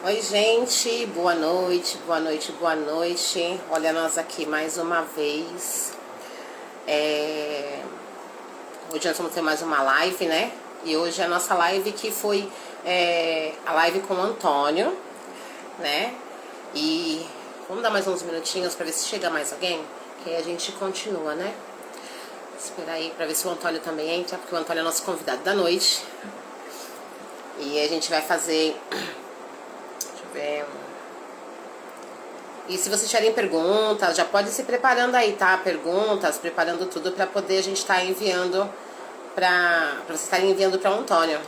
Oi, gente, boa noite, boa noite, boa noite. Olha nós aqui mais uma vez. Hoje nós vamos ter mais uma live, né? E hoje a nossa live que foi a live com o Antônio, né? E vamos dar mais uns minutinhos para ver se chega mais alguém, que aí a gente continua, né? Esperar aí para ver se o Antônio também entra, porque o Antônio é nosso convidado da noite. E a gente vai fazer... Deixa eu ver... E se vocês tiverem perguntas, já pode ir se preparando aí, tá? Perguntas, preparando tudo para poder a gente estar enviando para vocês estarem enviando para o Antônio.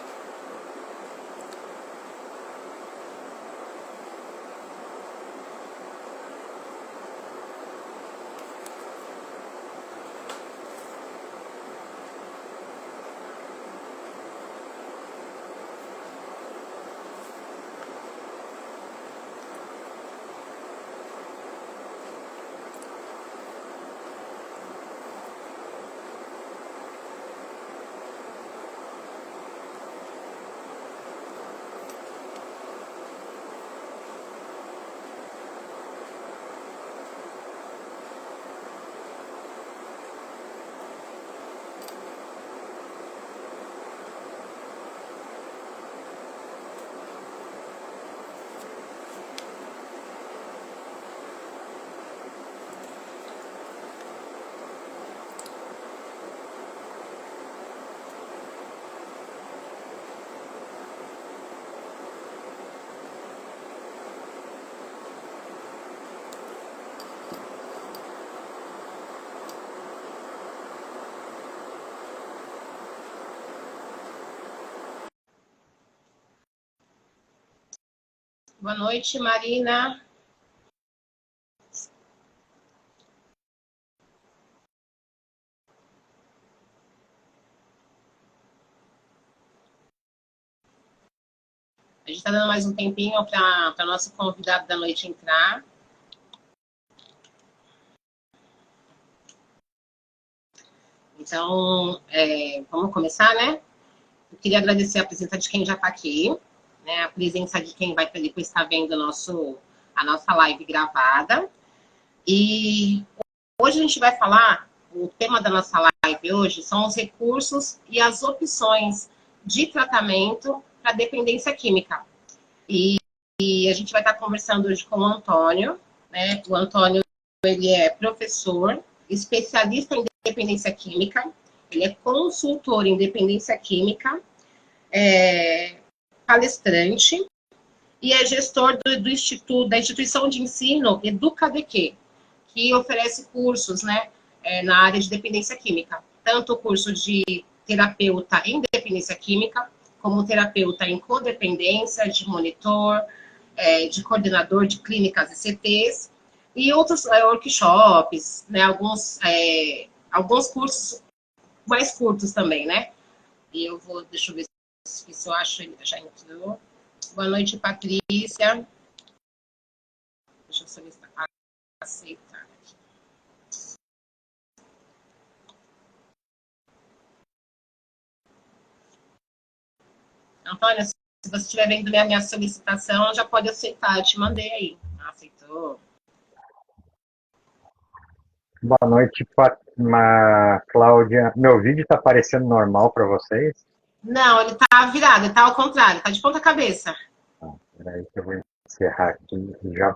Boa noite, Marina. A gente está dando mais um tempinho para nosso convidado da noite entrar. Então, vamos começar, né? Eu queria agradecer a presença de quem já está aqui, né? A presença de quem vai depois estar vendo a nossa live gravada. E hoje a gente vai falar, o tema da nossa live hoje são os recursos e as opções de tratamento para dependência química. E a gente vai estar conversando hoje com o Antônio, né? O Antônio, ele é professor, especialista em dependência química, ele é consultor em dependência química, palestrante e é gestor do Instituto, da instituição de ensino EducaDQ, que oferece cursos, né, na área de dependência química. Tanto o curso de terapeuta em dependência química, como terapeuta em codependência, de monitor, de coordenador de clínicas e CTs, e outros workshops, né, alguns cursos mais curtos também, né? E eu vou, deixa eu ver se eu acho ele já entrou. Boa noite, Patrícia. Deixa eu saber se está aceitar. Antônia, se você estiver vendo minha solicitação, já pode aceitar. Eu te mandei aí. Aceitou. Boa noite, Cláudia. Meu vídeo está aparecendo normal para vocês? Não, ele tá virado, ele tá ao contrário, tá de ponta cabeça. Peraí que eu vou encerrar aqui e já.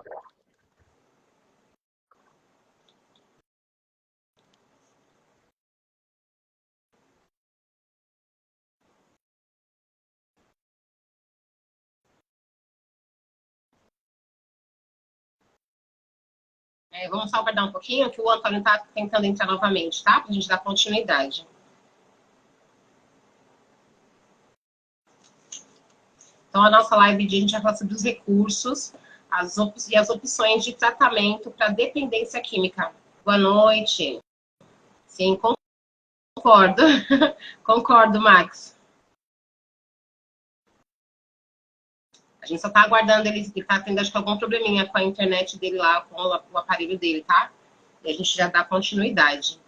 Vamos só aguardar um pouquinho, que o Antônio tá tentando entrar novamente, tá? Pra gente dar continuidade. Então, a nossa live de a gente vai falar sobre os recursos e as opções de tratamento para dependência química. Boa noite. Sim, concordo. Concordo, Max. A gente só tá aguardando ele tá tendo, acho que, algum probleminha com a internet dele lá, com o aparelho dele, tá? E a gente já dá continuidade.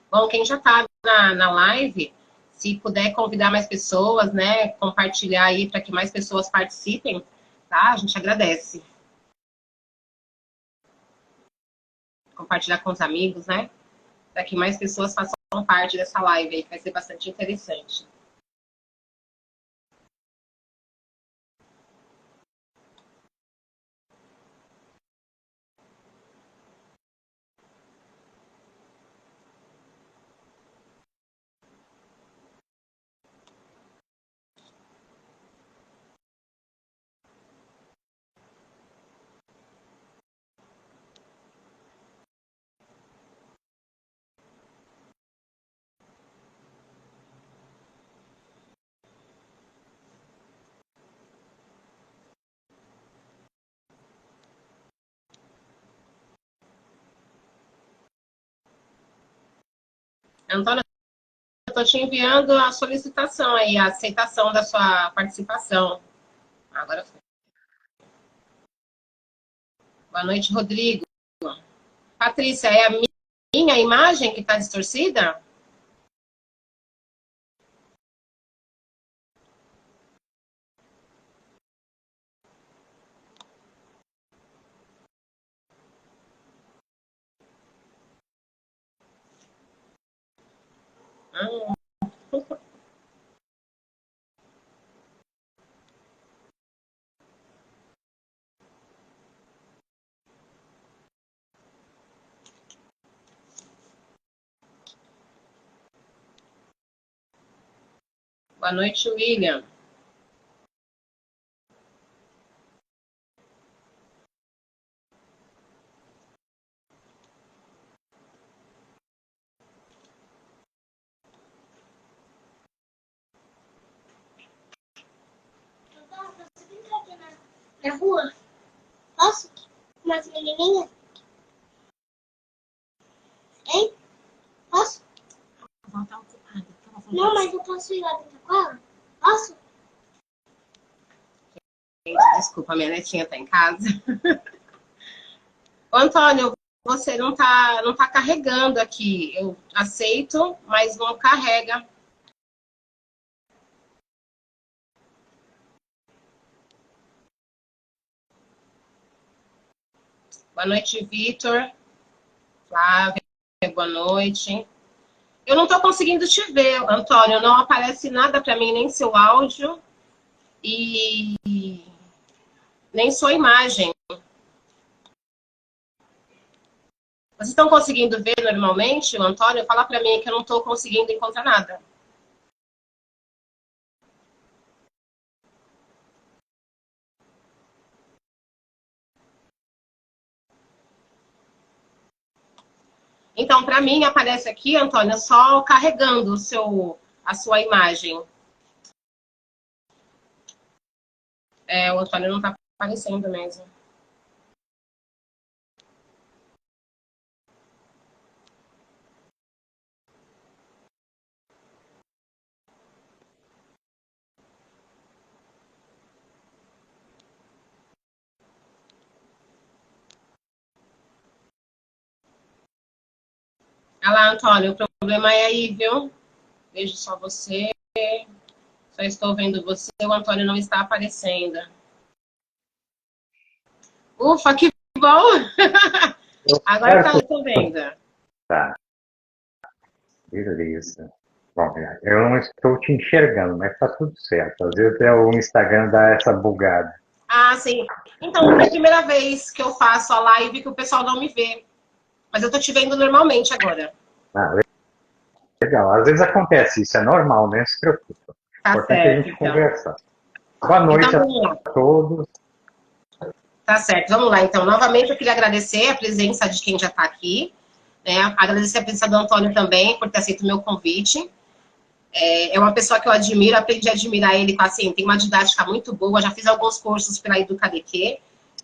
Bom, quem já está na live, se puder convidar mais pessoas, né, compartilhar aí para que mais pessoas participem, tá? A gente agradece. Compartilhar com os amigos, né? Para que mais pessoas façam parte dessa live aí, que vai ser bastante interessante. Antônio, eu estou te enviando a solicitação aí, a aceitação da sua participação. Agora foi. Boa noite, Rodrigo. Patrícia, é a minha imagem que está distorcida? Boa noite, William. Posso brincar aqui na rua? Posso? Com umas menininhas? Hein? Posso? Não, mas eu posso ir lá dentro com ela? Posso? Desculpa, minha netinha está em casa. Ô, Antônio, você não tá carregando aqui. Eu aceito, mas não carrega. Boa noite, Vitor. Flávia, boa noite. Eu não estou conseguindo te ver, Antônio. Não aparece nada para mim, nem seu áudio e nem sua imagem. Vocês estão conseguindo ver normalmente, o Antônio? Fala para mim que eu não estou conseguindo encontrar nada. Então, para mim, aparece aqui, Antônio, só carregando a sua imagem. É, o Antônio não está aparecendo mesmo. Olha lá, Antônio, o problema é aí, viu? Vejo só você. Só estou vendo você, o Antônio não está aparecendo. Ufa, que bom! Agora tá, eu tô vendo. Tá, beleza. Bom, eu não estou te enxergando, mas tá tudo certo. Às vezes o Instagram dá essa bugada. Ah, sim. Então, é a primeira vez que eu faço a live que o pessoal não me vê. Mas eu tô te vendo normalmente agora. Ah, legal. Às vezes acontece isso, é normal, né? Não se preocupa. Tá O importante é a certo, gente então. conversar. Boa noite Então, a todos. tá certo. Vamos lá, então. Novamente, eu queria agradecer a presença de quem já está aqui. Né? Agradecer a presença do Antônio também, por ter aceito o meu convite. É uma pessoa que eu admiro, aprendi a admirar ele, assim, tem uma didática muito boa, já fiz alguns cursos pela EducaDQ,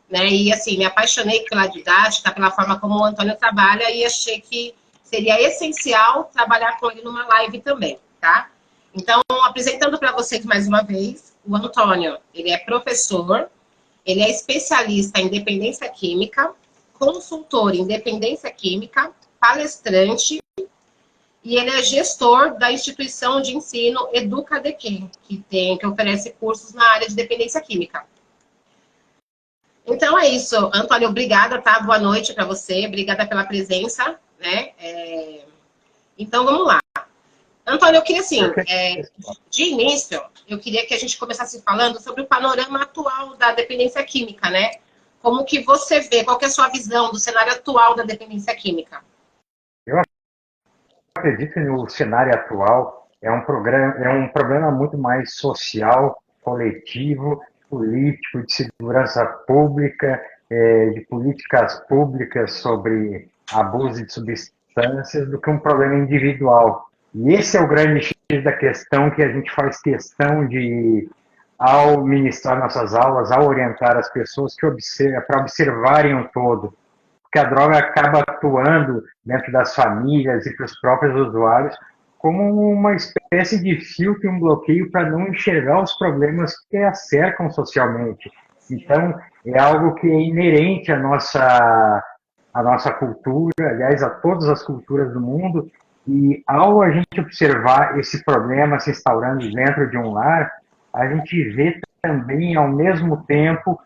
né? E, assim, me apaixonei pela didática, pela forma como o Antônio trabalha e achei que seria essencial trabalhar com ele numa live também, tá? Então, apresentando para vocês mais uma vez, o Antônio, ele é professor, ele é especialista em dependência química, consultor em dependência química, palestrante, e ele é gestor da instituição de ensino EducaDQ, que oferece cursos na área de dependência química. Então é isso, Antônio, obrigada, tá? Boa noite para você, obrigada pela presença, né? Então vamos lá. Antônio, eu queria assim, de início, eu queria que a gente começasse falando sobre o panorama atual da dependência química, né? Como que você vê, qual que é a sua visão do cenário atual da dependência química? Eu acredito que no cenário atual é um problema muito mais social, coletivo, político, de segurança pública, de políticas públicas sobre abuso de substâncias, do que um problema individual. E esse é o grande X da questão, que a gente faz questão de, ao ministrar nossas aulas, ao orientar as pessoas, para observarem um todo. Porque a droga acaba atuando dentro das famílias e para os próprios usuários como uma espécie de filtro, um bloqueio para não enxergar os problemas que a cercam socialmente. Então, é algo que é inerente à nossa cultura, aliás, a todas as culturas do mundo, e ao a gente observar esse problema se instaurando dentro de um lar, a gente vê também, ao mesmo tempo,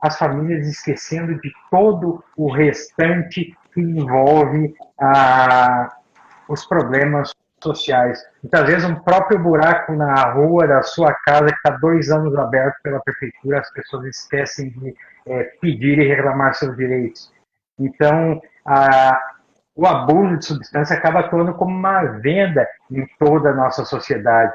as famílias esquecendo de todo o restante que envolve os problemas sociais. Muitas vezes um próprio buraco na rua da sua casa que está 2 anos aberto pela prefeitura, as pessoas esquecem de pedir e reclamar seus direitos. Então, o abuso de substância acaba atuando como uma venda em toda a nossa sociedade.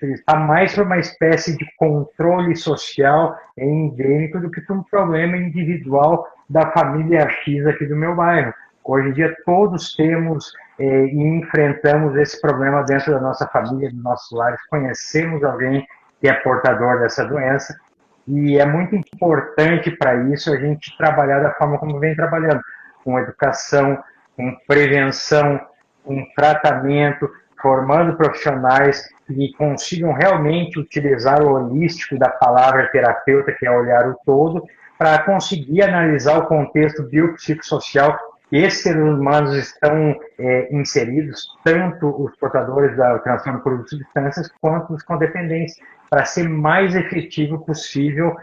Está mais para uma espécie de controle social endêmico do que para um problema individual da família X aqui do meu bairro. Hoje em dia todos temos e enfrentamos esse problema dentro da nossa família, dos nossos lares, conhecemos alguém que é portador dessa doença, e é muito importante para isso a gente trabalhar da forma como vem trabalhando, com educação, com prevenção, com tratamento, formando profissionais que consigam realmente utilizar o holístico da palavra terapeuta, que é olhar o todo, para conseguir analisar o contexto biopsicossocial que esses seres humanos estão inseridos, tanto os portadores do transtorno por uso de substâncias, quanto os com dependência, para ser mais efetivo possível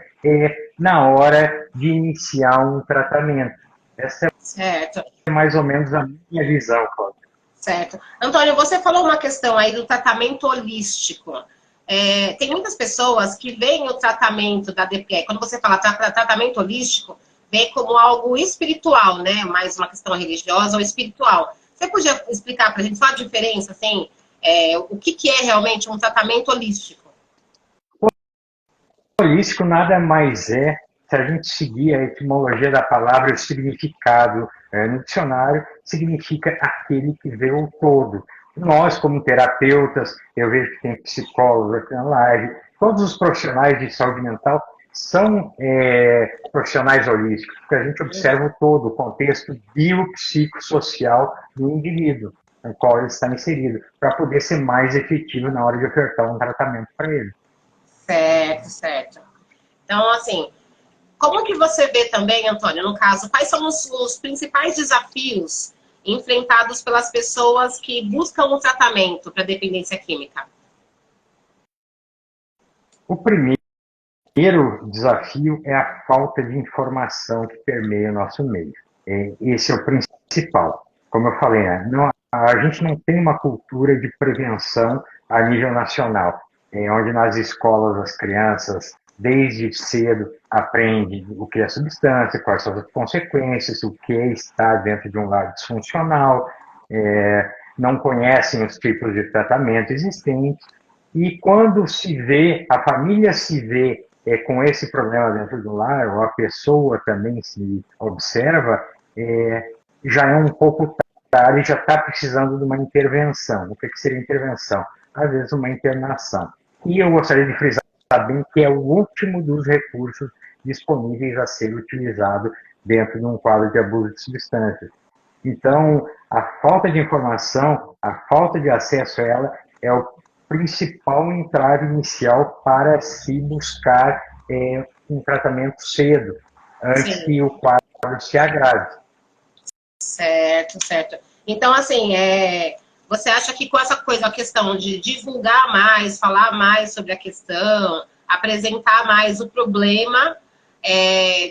na hora de iniciar um tratamento. Essa é mais ou menos a minha visão, Cláudia. Certo. Antônio, você falou uma questão aí do tratamento holístico. Tem muitas pessoas que veem o tratamento da DPE, quando você fala tratamento holístico, vê como algo espiritual, né? Mais uma questão religiosa ou espiritual. Você podia explicar para a gente só a diferença, assim, o que é realmente um tratamento holístico? Holístico nada mais é, se a gente seguir a etimologia da palavra, o significado no dicionário, significa aquele que vê o todo. Nós, como terapeutas, eu vejo que tem psicólogos aqui na live, todos os profissionais de saúde mental são profissionais holísticos, porque a gente observa o todo, o contexto biopsicossocial do indivíduo no qual ele está inserido, para poder ser mais efetivo na hora de ofertar um tratamento para ele. Certo, certo. Então, assim, como que você vê também, Antônio, no caso, quais são os principais desafios enfrentados pelas pessoas que buscam um tratamento para dependência química? O primeiro desafio é a falta de informação que permeia o nosso meio. Esse é o principal. Como eu falei, a gente não tem uma cultura de prevenção a nível nacional, onde nas escolas as crianças, desde cedo, aprendem o que é substância, quais são as consequências, o que é estar dentro de um lar disfuncional, não conhecem os tipos de tratamento existentes, e quando se vê, a família se vê com esse problema dentro do lar, ou a pessoa também se observa, já é um pouco tarde e já está precisando de uma intervenção. O que seria intervenção? Às vezes uma internação. E eu gostaria de frisar bem que é o último dos recursos disponíveis a ser utilizado dentro de um quadro de abuso de substâncias. Então, a falta de informação, a falta de acesso a ela é o principal entrave inicial para se buscar um tratamento cedo, antes que o quadro se agrave. Certo, certo. Então, assim, Você acha que com essa coisa, a questão de divulgar mais, falar mais sobre a questão, apresentar mais o problema,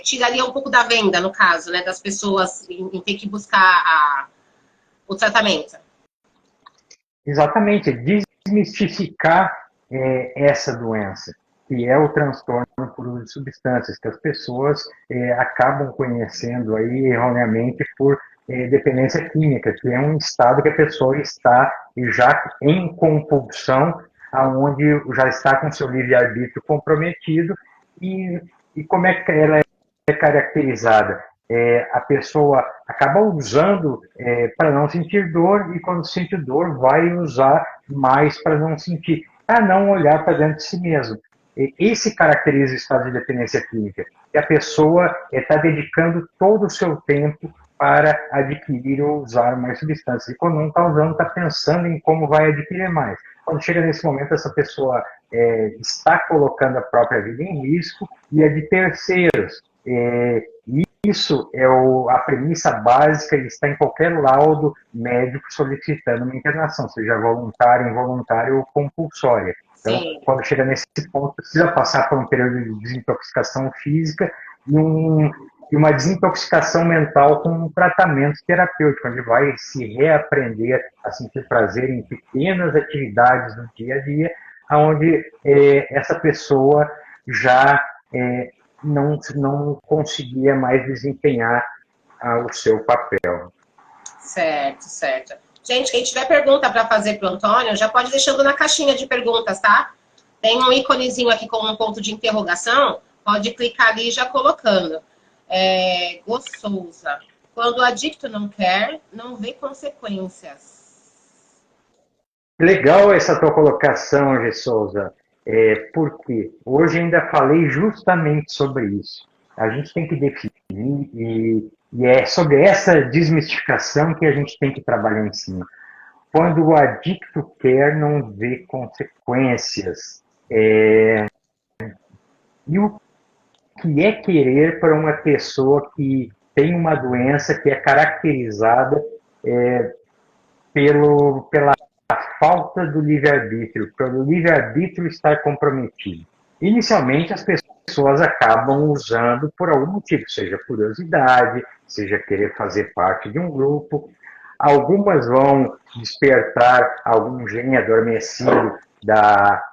tiraria um pouco da venda, no caso, né, das pessoas em ter que buscar o tratamento? Exatamente, desmistificar essa doença, que é o transtorno por uso de substâncias, que as pessoas acabam conhecendo aí erroneamente por dependência química, que é um estado que a pessoa está já em compulsão, aonde já está com seu livre-arbítrio comprometido, e como é que ela é caracterizada? A pessoa acaba usando para não sentir dor, e quando sente dor vai usar mais para não sentir, para não olhar para dentro de si mesmo. Esse caracteriza o estado de dependência química, que a pessoa está dedicando todo o seu tempo para adquirir ou usar mais substâncias. E quando não está usando, está pensando em como vai adquirir mais. Quando chega nesse momento, essa pessoa está colocando a própria vida em risco e a de terceiros. Isso é a premissa básica e está em qualquer laudo médico solicitando uma internação, seja voluntária, involuntária ou compulsória. Então, Sim. quando chega nesse ponto, precisa passar por um período de desintoxicação física e uma desintoxicação mental com um tratamento terapêutico, onde vai se reaprender a sentir prazer em pequenas atividades do dia a dia, onde essa pessoa já não conseguia mais desempenhar o seu papel. Certo, certo. Gente, quem tiver pergunta para fazer para o Antônio, já pode deixando na caixinha de perguntas, tá? Tem um íconezinho aqui com um ponto de interrogação, pode clicar ali já colocando. Go Souza. Quando o adicto não quer, não vê consequências. Legal essa tua colocação, G. Souza, porque hoje ainda falei justamente sobre isso. A gente tem que definir, e é sobre essa desmistificação que a gente tem que trabalhar em cima. Quando o adicto quer, não vê consequências. E o que é querer para uma pessoa que tem uma doença que é caracterizada pela falta do livre-arbítrio, pelo livre-arbítrio estar comprometido? Inicialmente, as pessoas acabam usando por algum motivo, seja curiosidade, seja querer fazer parte de um grupo. Algumas vão despertar algum gene adormecido da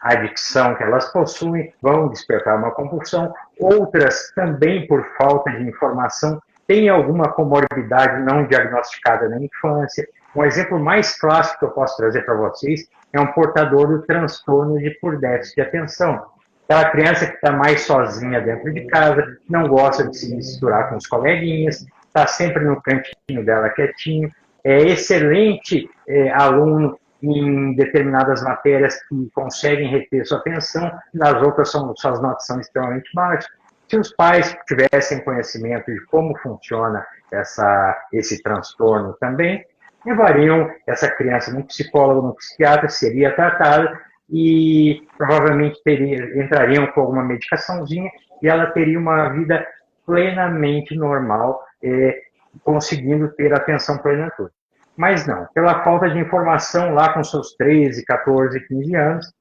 adicção que elas possuem, vão despertar uma compulsão. Outras, também por falta de informação, têm alguma comorbidade não diagnosticada na infância. Um exemplo mais clássico que eu posso trazer para vocês é um portador do transtorno por déficit de atenção. Aquela criança que está mais sozinha dentro de casa, não gosta de se misturar com os coleguinhas, está sempre no cantinho dela quietinho, é excelente aluno em determinadas matérias que conseguem reter sua atenção, nas outras suas notas são extremamente baixas. Se os pais tivessem conhecimento de como funciona esse transtorno também, levariam essa criança num psicólogo, num psiquiatra, seria tratada e provavelmente entrariam com alguma medicaçãozinha e ela teria uma vida plenamente normal, conseguindo ter atenção plena toda. Mas não, pela falta de informação lá com seus 13, 14, 15 anos,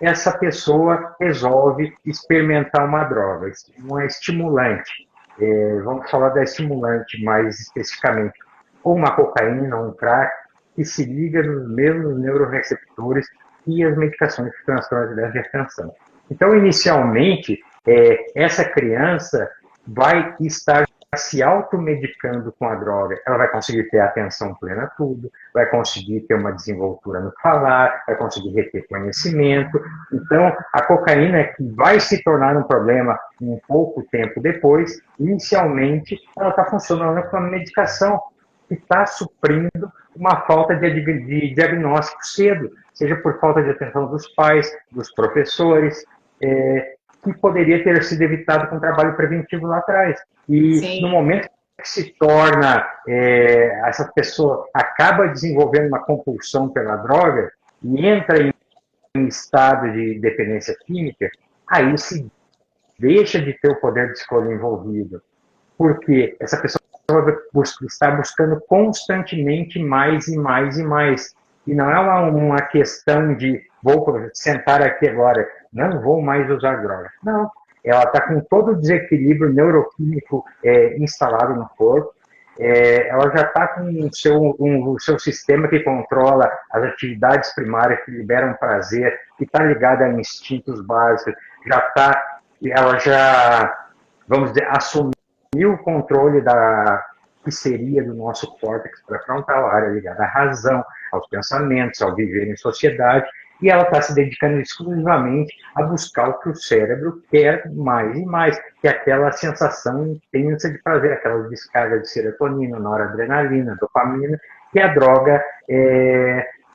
essa pessoa resolve experimentar uma droga, uma estimulante. Vamos falar da estimulante mais especificamente, ou uma cocaína, ou um crack, que se liga nos mesmos neuroreceptores e as medicações que transtornam a de atenção. Então, inicialmente, essa criança vai estar se automedicando com a droga, ela vai conseguir ter a atenção plena a tudo, vai conseguir ter uma desenvoltura no falar, vai conseguir reter conhecimento. Então, a cocaína, que vai se tornar um problema um pouco tempo depois, inicialmente, ela está funcionando como uma medicação que está suprindo uma falta de diagnóstico cedo, seja por falta de atenção dos pais, dos professores, que poderia ter sido evitado com trabalho preventivo lá atrás. E Sim. No momento que se torna, essa pessoa acaba desenvolvendo uma compulsão pela droga e entra em estado de dependência química, aí se deixa de ter o poder de escolha envolvido. Porque essa pessoa está buscando constantemente mais e mais e mais. E não é uma questão de vou sentar aqui agora, não vou mais usar drogas. Não, ela está com todo o desequilíbrio neuroquímico instalado no corpo, ela já está com o seu sistema que controla as atividades primárias que liberam prazer, que está ligada a instintos básicos, ela já, vamos dizer, assumiu o controle que seria do nosso córtex pré-frontal, a área ligada à razão, aos pensamentos, ao viver em sociedade, e ela está se dedicando exclusivamente a buscar o que o cérebro quer mais e mais, que é aquela sensação intensa de prazer, aquela descarga de serotonina, noradrenalina, dopamina, que a droga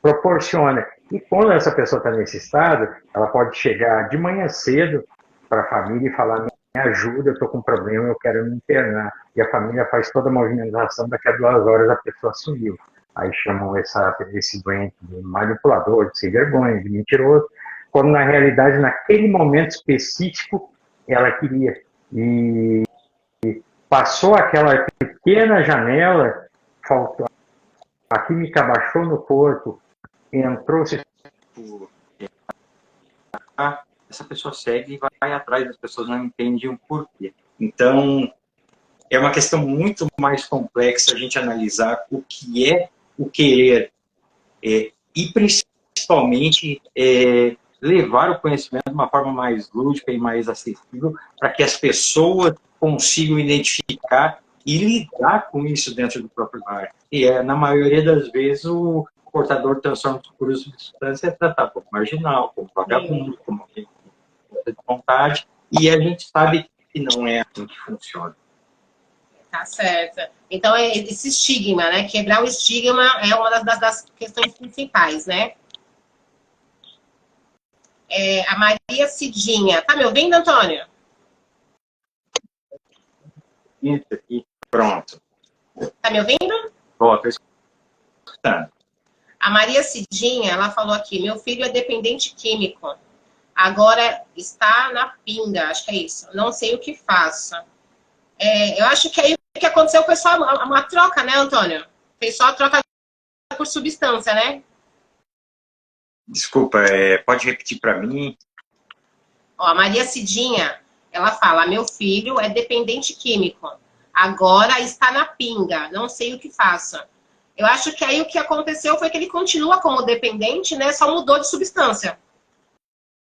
proporciona. E quando essa pessoa está nesse estado, ela pode chegar de manhã cedo para a família e falar: me ajuda, eu estou com um problema, eu quero me internar. E a família faz toda a movimentação, daqui a 2 horas a pessoa sumiu. Aí chamam esse doente de manipulador, de sem vergonha, de mentiroso, quando na realidade, naquele momento específico, ela queria. E passou aquela pequena janela, faltou, a química baixou no corpo, entrou... Essa pessoa segue e vai atrás, as pessoas não entendem o porquê. Então, é uma questão muito mais complexa a gente analisar o que é o querer e principalmente levar o conhecimento de uma forma mais lúdica e mais acessível para que as pessoas consigam identificar e lidar com isso dentro do próprio lar. E na maioria das vezes o portador de transtorno por uso de substância é tratado como marginal, como vagabundo, como alguém de vontade, e a gente sabe que não é assim que funciona. Tá certo. Então, esse estigma, né? Quebrar o estigma é uma das questões principais, né? A Maria Cidinha. Tá me ouvindo, Antônio? Isso aqui, pronto. Tá me ouvindo? Estou escutando. A Maria Cidinha, ela falou aqui: meu filho é dependente químico. Agora está na pinga, acho que é isso. Não sei o que faço. Eu acho que aí o que aconteceu foi só uma troca, né, Antônio? Fez só a troca por substância, né? Desculpa, pode repetir para mim? Ó, a Maria Cidinha, ela fala: meu filho é dependente químico. Agora está na pinga. Não sei o que faço. Eu acho que aí o que aconteceu foi que ele continua como dependente, né? Só mudou de substância.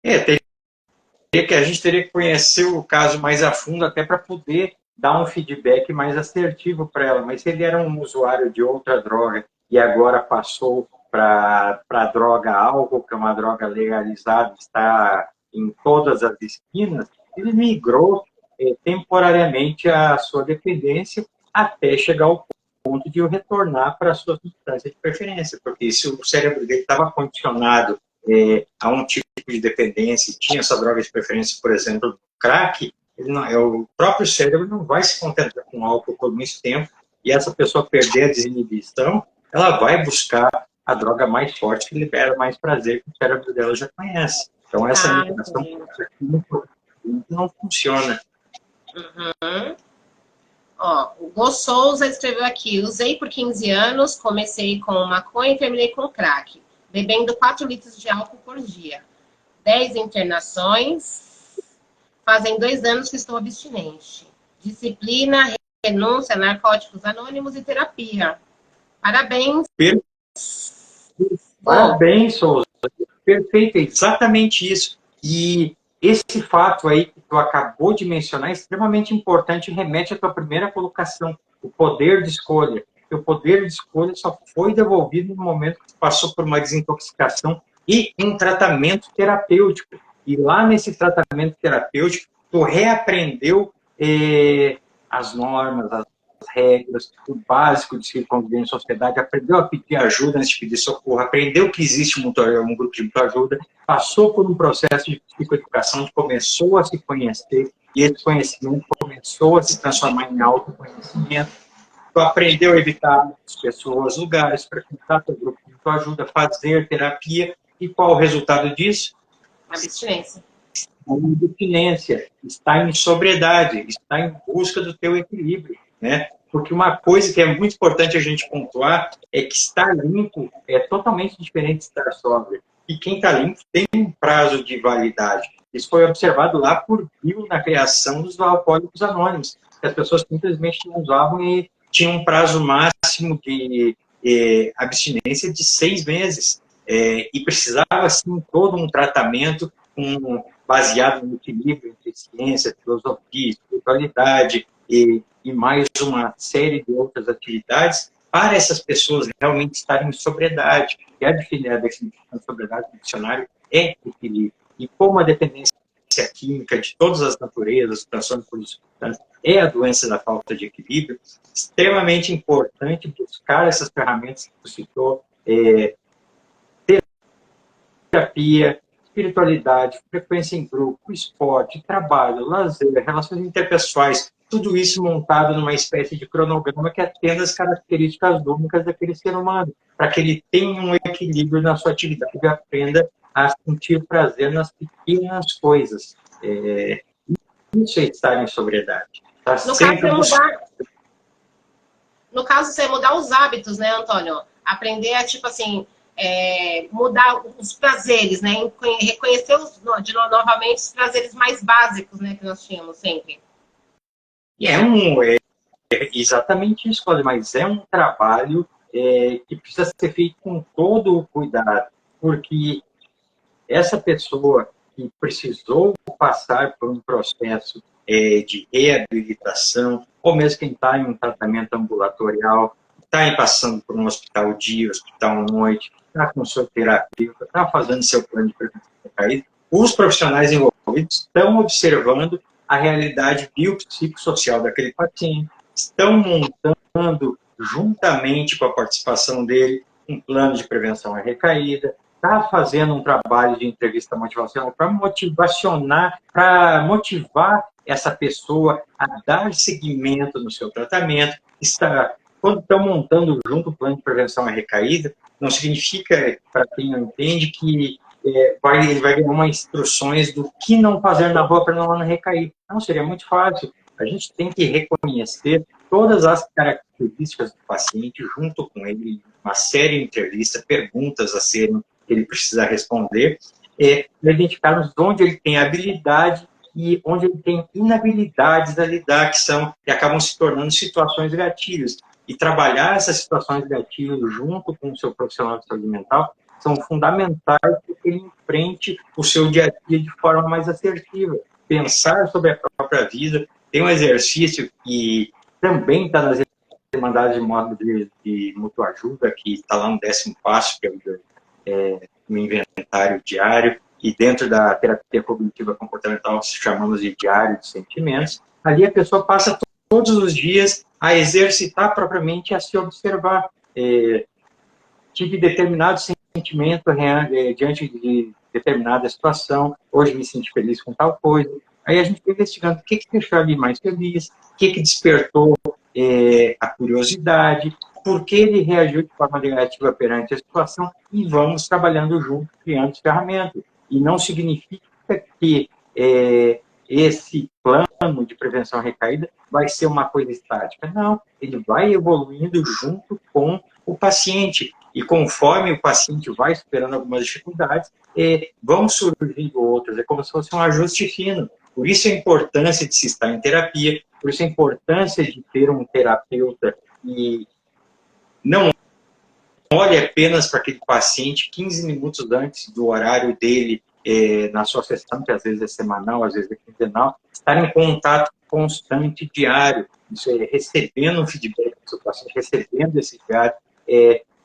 A gente teria que conhecer o caso mais a fundo até para poder dar um feedback mais assertivo para ela. Mas se ele era um usuário de outra droga e agora passou para a droga álcool, que é uma droga legalizada, está em todas as esquinas, ele migrou temporariamente a sua dependência até chegar ao ponto de eu retornar para a sua substância de preferência, porque se o cérebro dele estava condicionado a um tipo de dependência, tinha essa droga de preferência, por exemplo, crack, o próprio cérebro não vai se contentar com álcool por muito tempo, e essa pessoa perder a desinibição, ela vai buscar a droga mais forte que libera mais prazer, que o cérebro dela já conhece. Então essa medicação não funciona. Uhum. Ó, o Go Souza escreveu aqui: usei por 15 anos, comecei com maconha e terminei com crack, bebendo 4 litros de álcool por dia. 10 internações, fazem 2 anos que estou abstinente. Disciplina, renúncia, narcóticos anônimos e terapia. Parabéns. Parabéns, Souza. Perfeito, é exatamente isso. E esse fato aí que tu acabou de mencionar é extremamente importante e remete à tua primeira colocação, o poder de escolha. O poder de escolha só foi devolvido no momento que tu passou por uma desintoxicação e um tratamento terapêutico. E lá nesse tratamento terapêutico, tu reaprendeu as normas, as regras, o básico de se conviver em sociedade, aprendeu a pedir ajuda antes de pedir socorro, aprendeu que existe um grupo de ajuda, passou por um processo de psicoeducação, começou a se conhecer, e esse conhecimento começou a se transformar em autoconhecimento. Tu aprendeu a evitar as pessoas, lugares, frequentar teu grupo de ajuda, fazer terapia, e qual o resultado disso? Abstinência. Uma abstinência, está em sobriedade, está em busca do teu equilíbrio, né? porque uma coisa que é muito importante a gente pontuar é que estar limpo é totalmente diferente de estar sóbrio. E quem está limpo tem um prazo de validade. Isso foi observado lá por Bill na criação dos alcoólicos anônimos. As pessoas simplesmente não usavam e tinham um prazo máximo de abstinência de 6 meses. E precisava, assim, todo um tratamento baseado no equilíbrio entre ciência, filosofia, espiritualidade e mais uma série de outras atividades para essas pessoas realmente estarem em sobriedade. E a definição de sobriedade no dicionário é equilíbrio. E como a dependência química de todas as naturezas, transtorno por substâncias, é a doença da falta de equilíbrio, extremamente importante buscar essas ferramentas que você citou, terapia, espiritualidade, frequência em grupo, esporte, trabalho, lazer, relações interpessoais, tudo isso montado numa espécie de cronograma que atenda as características únicas daquele ser humano, para que ele tenha um equilíbrio na sua atividade e aprenda a sentir prazer nas pequenas coisas. Isso é estar em sobriedade. Tá no caso, você mudar os hábitos, né, Antônio? Aprender a, tipo assim, mudar os prazeres, né? Reconhecer novamente os prazeres mais básicos, né, que nós tínhamos sempre. É exatamente isso, Cláudia, mas é um trabalho que precisa ser feito com todo o cuidado, porque essa pessoa que precisou passar por um processo de reabilitação, ou mesmo quem está em um tratamento ambulatorial, está passando por um hospital dia, hospital noite, está com seu terapeuta, está fazendo seu plano de prevenção de recaída, os profissionais envolvidos estão observando a realidade biopsicossocial daquele paciente, estão montando, juntamente com a participação dele, um plano de prevenção à recaída, está fazendo um trabalho de entrevista motivacional para motivar essa pessoa a dar seguimento no seu tratamento. Quando estão montando junto o plano de prevenção à recaída, não significa, para quem não entende, que ele vai ganhar umas instruções do que não fazer na rua para não recair. Não, seria muito fácil. A gente tem que reconhecer todas as características do paciente junto com ele, uma série de entrevistas, perguntas a serem que ele precisa responder, para identificarmos onde ele tem habilidade e onde ele tem inabilidades a lidar, que acabam se tornando situações gatilhos. E trabalhar essas situações gatilhos junto com o seu profissional de saúde mental são fundamentais para que ele enfrente o seu dia a dia de forma mais assertiva. Pensar sobre a própria vida. Tem um exercício que também está nas Irmandades de modo de mútua ajuda, que está lá no 10º passo, que é o inventário diário, e dentro da terapia cognitiva comportamental chamamos de diário de sentimentos. Ali a pessoa passa todos os dias a exercitar propriamente, a se observar. Tive determinado sentimento diante de determinada situação, hoje me sinto feliz com tal coisa. Aí a gente vai investigando o que deixou ali mais feliz, o que despertou a curiosidade, por que ele reagiu de forma negativa perante a situação, e vamos trabalhando junto, criando ferramentas. E não significa que esse plano de prevenção à recaída vai ser uma coisa estática. Não, ele vai evoluindo junto com o paciente. E conforme o paciente vai superando algumas dificuldades, vão surgindo outras. É como se fosse um ajuste fino. Por isso a importância de se estar em terapia, por isso a importância de ter um terapeuta e não olhe apenas para aquele paciente 15 minutos antes do horário dele na sua sessão, que às vezes é semanal, às vezes é quinzenal, estar em contato constante, diário, isso é, recebendo um feedback do seu paciente, recebendo esse diário,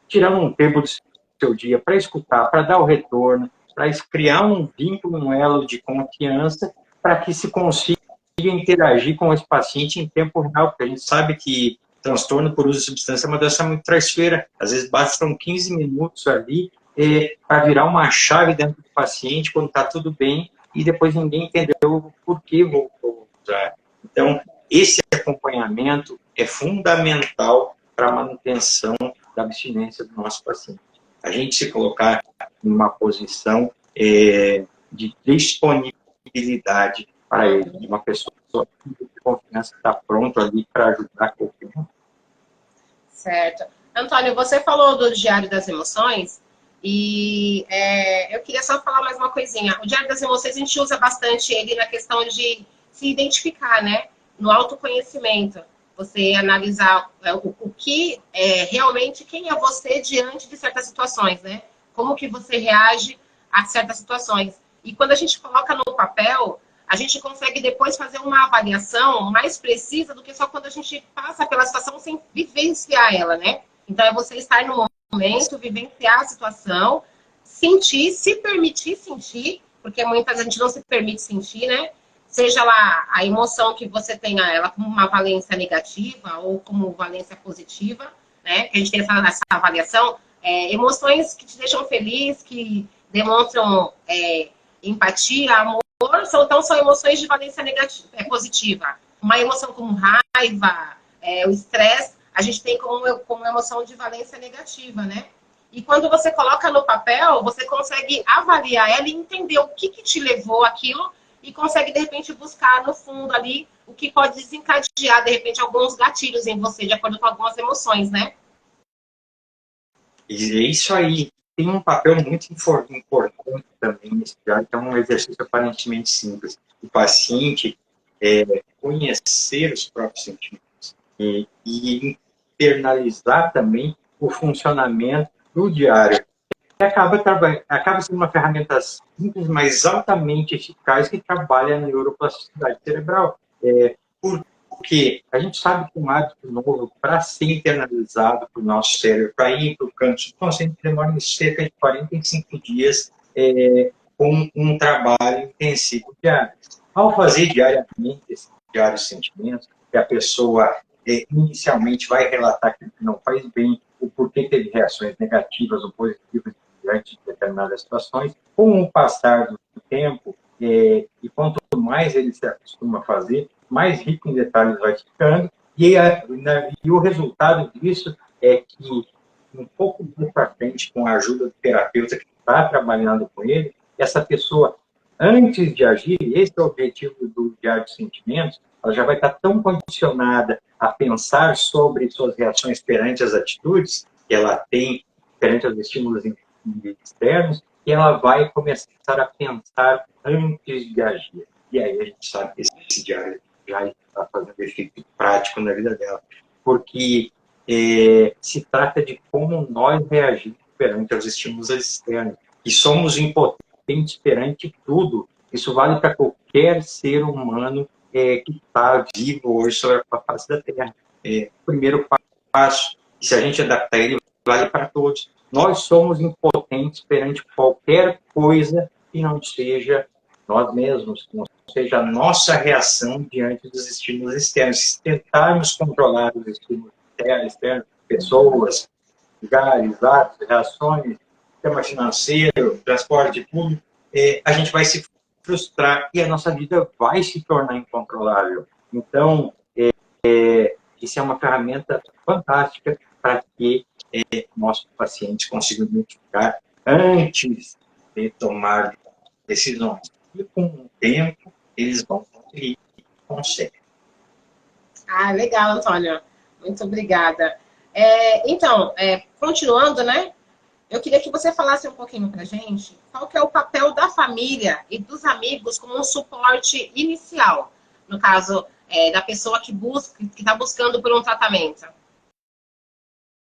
tirando um tempo do seu dia para escutar, para dar o retorno, para criar um vínculo, um elo de confiança, para que se consiga interagir com esse paciente em tempo real, porque a gente sabe que transtorno por uso de substância é uma doença muito traiçoeira. Às vezes bastam 15 minutos ali para virar uma chave dentro do paciente quando está tudo bem e depois ninguém entendeu o porquê vou usar. Então, esse acompanhamento é fundamental para a manutenção da abstinência do nosso paciente. A gente se colocar em uma posição de disponibilidade para ele, de uma pessoa de confiança que está pronto ali para ajudar qualquer um. Certo. Antônio, você falou do Diário das Emoções e eu queria só falar mais uma coisinha. O Diário das Emoções, a gente usa bastante ele na questão de se identificar, né? No autoconhecimento. Você analisar o que realmente, quem é você diante de certas situações, né? Como que você reage a certas situações. E quando a gente coloca no papel, a gente consegue depois fazer uma avaliação mais precisa do que só quando a gente passa pela situação sem vivenciar ela, né? Então, é você estar no momento, vivenciar a situação, sentir, se permitir sentir, porque muitas vezes a gente não se permite sentir, né? Seja lá a emoção que você tenha ela como uma valência negativa ou como valência positiva, né? Que a gente tem essa avaliação. Emoções que te deixam feliz, que demonstram empatia, amor, então são emoções de valência negativa, positiva. Uma emoção como raiva, o estresse, a gente tem como emoção de valência negativa, né? E quando você coloca no papel, você consegue avaliar ela e entender o que te levou àquilo e consegue, de repente, buscar no fundo ali o que pode desencadear, de repente, alguns gatilhos em você, de acordo com algumas emoções, né? E é isso aí. Tem um papel muito importante também nesse diário, que é um exercício aparentemente simples. O paciente conhecer os próprios sentimentos e internalizar também o funcionamento do diário. Acaba sendo uma ferramenta simples, mas altamente eficaz que trabalha a neuroplasticidade cerebral. Porque a gente sabe que um hábito novo, para ser internalizado para o nosso cérebro, para ir para o campo subconsciente, demora cerca de 45 dias com um trabalho intensivo diário. Ao fazer diariamente esse diário de sentimentos, que a pessoa inicialmente vai relatar aquilo que não faz bem, o porquê teve reações negativas ou positivas diante de determinadas situações, com o passar do tempo, e quanto mais ele se acostuma a fazer, mais rico em detalhes vai ficando, e o resultado disso é que, um pouco mais para frente, com a ajuda do terapeuta que está trabalhando com ele, essa pessoa, antes de agir, esse é o objetivo do diário de sentimentos, ela já vai estar tão condicionada a pensar sobre suas reações perante as atitudes que ela tem perante os estímulos externos, que ela vai começar a pensar antes de agir. E aí a gente sabe que esse diário já está fazendo efeito prático na vida dela. Porque se trata de como nós reagimos perante os estímulos externos. E somos impotentes perante tudo. Isso vale para qualquer ser humano que está vivo hoje sobre a face da Terra. O primeiro passo, se a gente adaptar ele, vale para todos. Nós somos impotentes perante qualquer coisa que não seja nós mesmos, que não seja a nossa reação diante dos estímulos externos. Se tentarmos controlar os estímulos externos, pessoas, lugares, atos, reações, sistema financeiro, transporte público, a gente vai se frustrar e a nossa vida vai se tornar incontrolável. Então, isso é uma ferramenta fantástica para que nossos pacientes consigam identificar antes de tomar decisões. E com o tempo, eles vão conseguir. Ah, legal, Antônio. Muito obrigada. Então, continuando, né? Eu queria que você falasse um pouquinho para a gente qual que é o papel da família e dos amigos como um suporte inicial, no caso da pessoa que está buscando por um tratamento.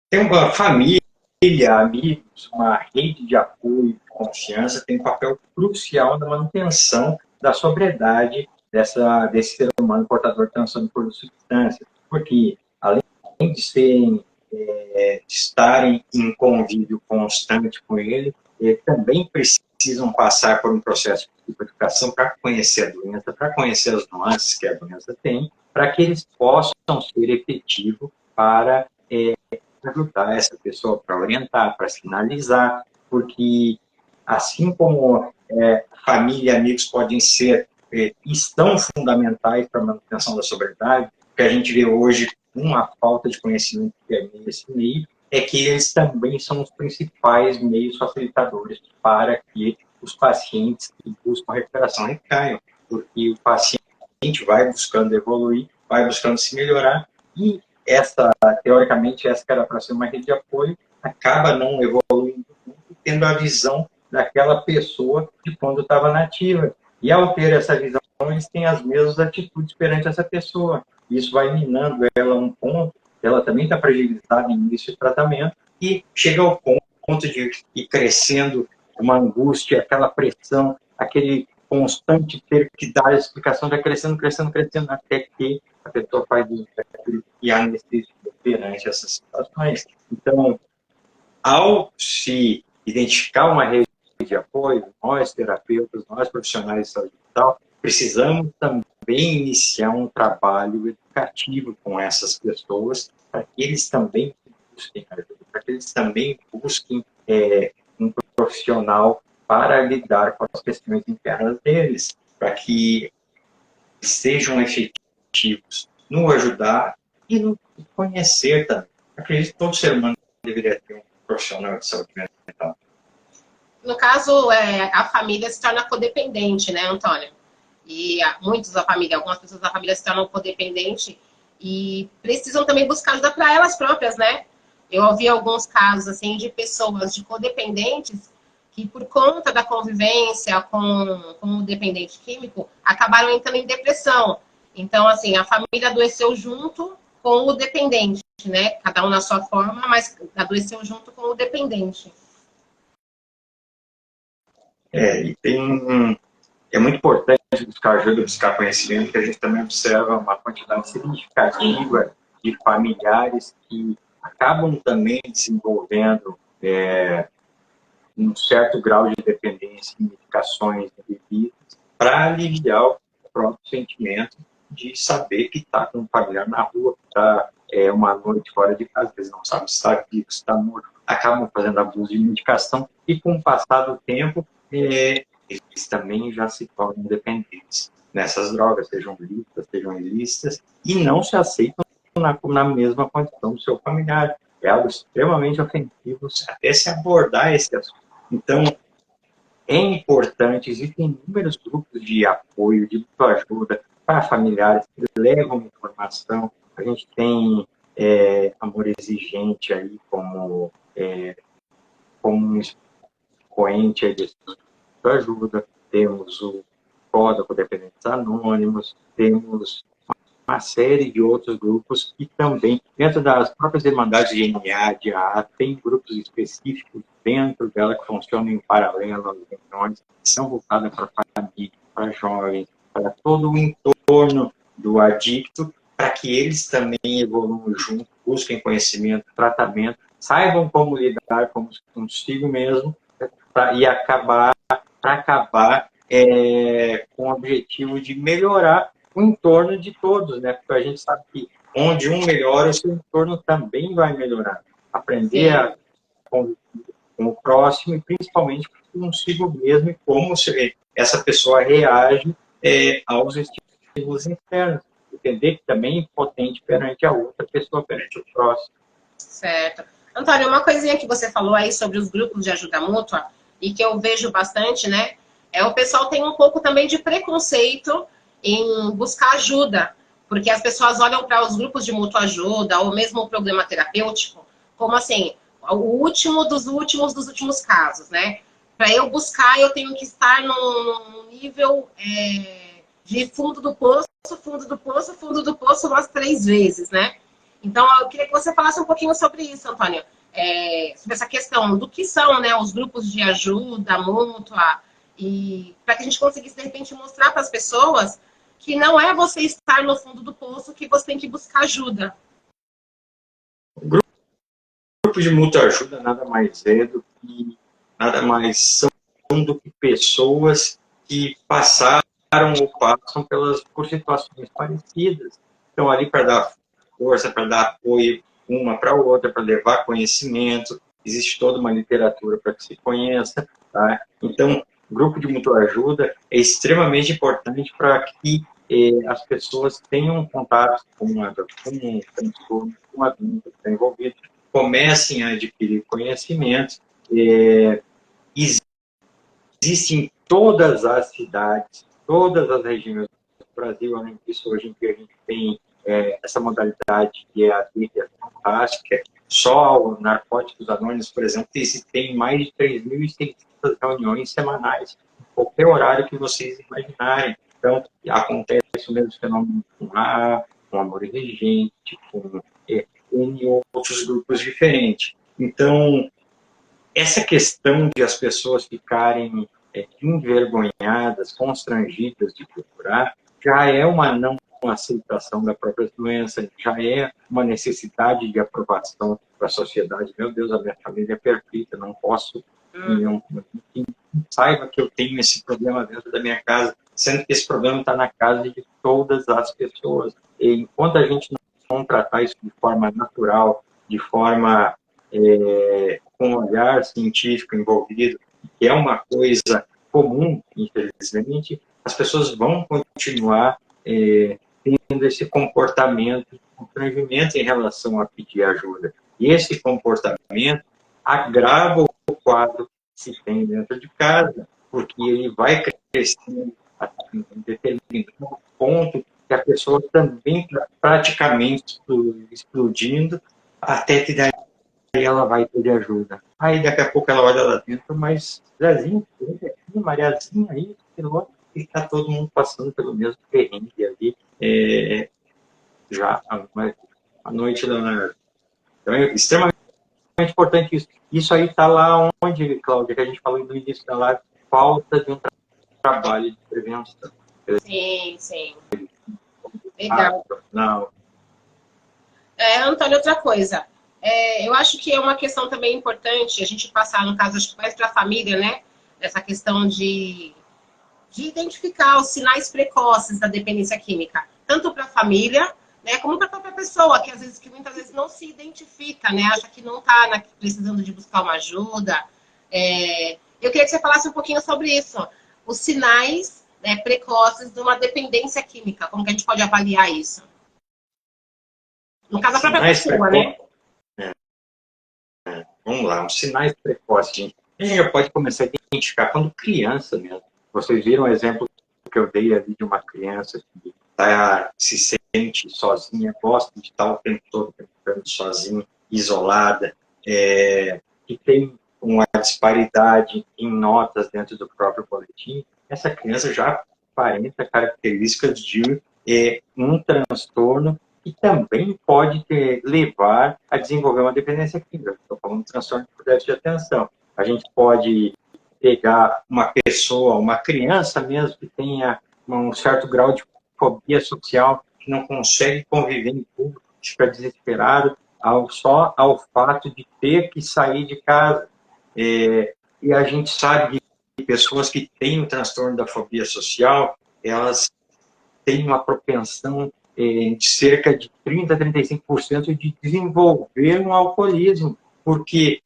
Tem uma família, amigos, uma rede de apoio e confiança tem um papel crucial na manutenção da sobriedade desse ser humano portador de transtorno por substâncias, porque além de estarem em convívio constante com ele, também precisam passar por um processo de purificação para conhecer a doença, para conhecer as nuances que a doença tem, para que eles possam ser efetivos para ajudar essa pessoa, para orientar, para sinalizar, porque assim como família e amigos podem ser, estão fundamentais para a manutenção da sobriedade, que a gente vê hoje uma falta de conhecimento que é nesse meio, é que eles também são os principais meios facilitadores para que os pacientes que buscam recuperação recaiam, porque o paciente vai buscando evoluir, vai buscando se melhorar, e teoricamente, essa que era para ser uma rede de apoio, acaba não evoluindo muito, tendo a visão daquela pessoa de quando estava nativa. E ao ter essa visão, eles têm as mesmas atitudes perante essa pessoa. Isso vai minando ela a um ponto, ela também está fragilizada em início de tratamento, e chega ao ponto de ir crescendo uma angústia, aquela pressão, aquele constante ter que dar a explicação, vai crescendo, crescendo, crescendo, até que a pessoa faz e anestesia perante essas situações. Então, ao se identificar uma rede de apoio, nós terapeutas, nós profissionais de saúde mental, precisamos também iniciar um trabalho educativo com essas pessoas, para que eles também busquem ajuda, para que eles também busquem um profissional para lidar com as questões internas deles, para que sejam efetivos no ajudar e no conhecer também. Acredito que todo ser humano deveria ter um profissional de saúde mental. No caso, a família se torna codependente, né, Antônio? E muitos da família, algumas pessoas da família se tornam codependentes e precisam também buscar ajuda para elas próprias, né? Eu ouvi alguns casos, assim, de pessoas de codependentes que, por conta da convivência com o dependente químico, acabaram entrando em depressão. Então, assim, a família adoeceu junto com o dependente, né? Cada um na sua forma, mas adoeceu junto com o dependente. É muito importante buscar ajuda, buscar conhecimento, que a gente também observa uma quantidade significativa de familiares que acabam também desenvolvendo um certo grau de dependência em medicações indevidas para aliviar o próprio sentimento de saber que está com um familiar na rua, que está uma noite fora de casa, eles não sabem se está vivo, se está morto, acabam fazendo abuso de medicação e, com o passar do tempo, eles também já se tornam dependentes nessas drogas, sejam lícitas, sejam ilícitas, e não se aceitam na mesma condição do seu familiar. É algo extremamente ofensivo até se abordar esse assunto. Então, é importante, existem inúmeros grupos de apoio, de ajuda para familiares que levam informação. A gente tem Amor Exigente aí como um expoente de ajuda, temos o Código Dependentes Anônimos, temos uma série de outros grupos que também, dentro das próprias Irmandades de NA, de AA, tem grupos específicos dentro dela que funcionam em paralelo às reuniões, que são voltadas para família, para jovens, para todo o entorno do adicto, para que eles também evoluam junto, busquem conhecimento, tratamento, saibam como lidar consigo mesmo e acabar com o objetivo de melhorar o entorno de todos, né? Porque a gente sabe que onde um melhora, o seu entorno também vai melhorar. Aprender com o próximo e principalmente consigo mesmo e como essa pessoa reage aos estímulos internos. Entender que também é impotente perante a outra pessoa, perante o próximo. Certo. Antônio, uma coisinha que você falou aí sobre os grupos de ajuda mútua e que eu vejo bastante, né? O pessoal tem um pouco também de preconceito em buscar ajuda, porque as pessoas olham para os grupos de mútua ajuda ou mesmo o programa terapêutico como assim, o último dos últimos casos, né? Para eu buscar, eu tenho que estar num nível de fundo do poço, fundo do poço, fundo do poço umas 3 vezes, né? Então, eu queria que você falasse um pouquinho sobre isso, Antônio. Sobre essa questão do que são, né, os grupos de ajuda mútua, e para que a gente conseguisse, de repente, mostrar para as pessoas que não é você estar no fundo do poço que você tem que buscar ajuda. O grupo de mútua ajuda nada mais são do que pessoas que passaram ou passam por situações parecidas. Então, ali para dar força, para dar apoio uma para a outra, para levar conhecimento, existe toda uma literatura para que se conheça, tá? Então, o grupo de mútua ajuda é extremamente importante para que as pessoas tenham contato com um transtorno, com um adulto que está envolvido, comecem a adquirir conhecimento. Existe em todas as cidades, todas as regiões do Brasil, além disso, hoje em dia a gente tem essa modalidade de EAD é fantástica. Só o Narcóticos Anônimos, por exemplo, tem mais de 3.600 reuniões semanais, qualquer horário que vocês imaginarem. Então, acontece o mesmo fenômeno com com Amor e Regente, com N outros grupos diferentes. Então, essa questão de as pessoas ficarem envergonhadas, constrangidas de procurar, já é uma não aceitação da própria doença, já é uma necessidade de aprovação para a sociedade. Meu Deus, a minha família é perfeita, não posso... Saiba que eu tenho esse problema dentro da minha casa, sendo que esse problema está na casa de todas as pessoas. E enquanto a gente não tratar isso de forma natural, de forma com um olhar científico envolvido, que é uma coisa comum, infelizmente, as pessoas vão continuar tendo esse comportamento de constrangimento em relação a pedir ajuda. E esse comportamento agrava o quadro que se tem dentro de casa, porque ele vai crescendo até um determinado ponto que a pessoa também praticamente explodindo, até que daí ela vai pedir ajuda. Aí daqui a pouco ela olha lá dentro, mas Zezinho, Mariazinha aí, está todo mundo passando pelo mesmo perrengue ali, já à noite, Leonardo. Então é extremamente importante isso. Isso aí está lá onde, Cláudia, que a gente falou no início da live, falta de um trabalho de prevenção. Sim, sim. Legal. Não. Antônio, outra coisa. Eu acho que é uma questão também importante a gente passar, no caso, acho que mais para a família, né? Essa questão de identificar os sinais precoces da dependência química, tanto para a família, né, como para a própria pessoa, que muitas vezes não se identifica, né? Acha que não está precisando de buscar uma ajuda. Eu queria que você falasse um pouquinho sobre isso. Os sinais, né, precoces de uma dependência química. Como que a gente pode avaliar isso? No caso, a própria pessoa, né? Vamos lá, os sinais precoces. A gente já pode começar a identificar quando criança mesmo. Vocês viram o exemplo que eu dei ali de uma criança que se sente sozinha, gosta de estar o tempo todo sozinha, isolada, que tem uma disparidade em notas dentro do próprio boletim. Essa criança já aparenta características de um transtorno e também pode levar a desenvolver uma dependência química. Estou falando de transtorno por déficit de atenção. A gente pode pegar uma pessoa, uma criança mesmo, que tenha um certo grau de fobia social, que não consegue conviver em público, fica desesperado só ao fato de ter que sair de casa. E a gente sabe que pessoas que têm o transtorno da fobia social, elas têm uma propensão de cerca de 30% a 35% de desenvolver um alcoolismo, porque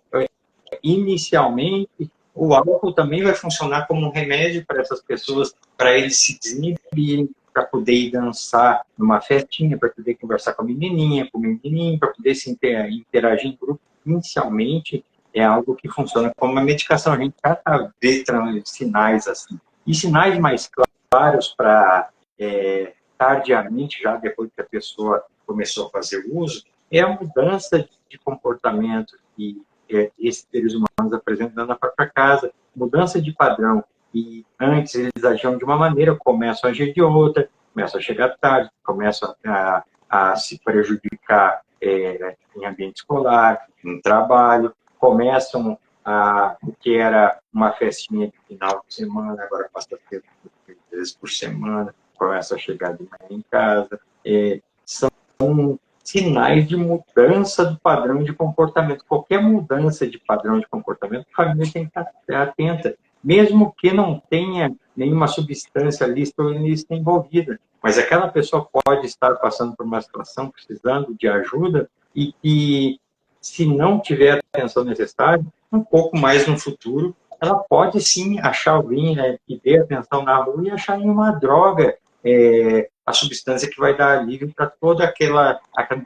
inicialmente o álcool também vai funcionar como um remédio para essas pessoas, para eles se desinibirem, para poder ir dançar numa festinha, para poder conversar com a menininha, com o menininho, para poder se interagir em grupo. Inicialmente é algo que funciona como uma medicação. A gente já está vendo sinais assim. E sinais mais claros para tardiamente, já depois que a pessoa começou a fazer uso, é a mudança de comportamento que esses seres humanos apresentam na própria casa, mudança de padrão. E antes eles agiam de uma maneira, começam a agir de outra, começam a chegar tarde, começam a se prejudicar em ambiente escolar, em trabalho, começam o que era uma festinha de final de semana, agora passa a ter 3 vezes por semana, começa a chegar de manhã em casa. São sinais de mudança do padrão de comportamento. Qualquer mudança de padrão de comportamento, a família tem que estar atenta, mesmo que não tenha nenhuma substância lícita ou ilícita envolvida. Mas aquela pessoa pode estar passando por uma situação, precisando de ajuda, e que, se não tiver a atenção necessária, um pouco mais no futuro, ela pode sim achar alguém que dê atenção na rua e achar em uma droga a substância que vai dar alívio para toda aquela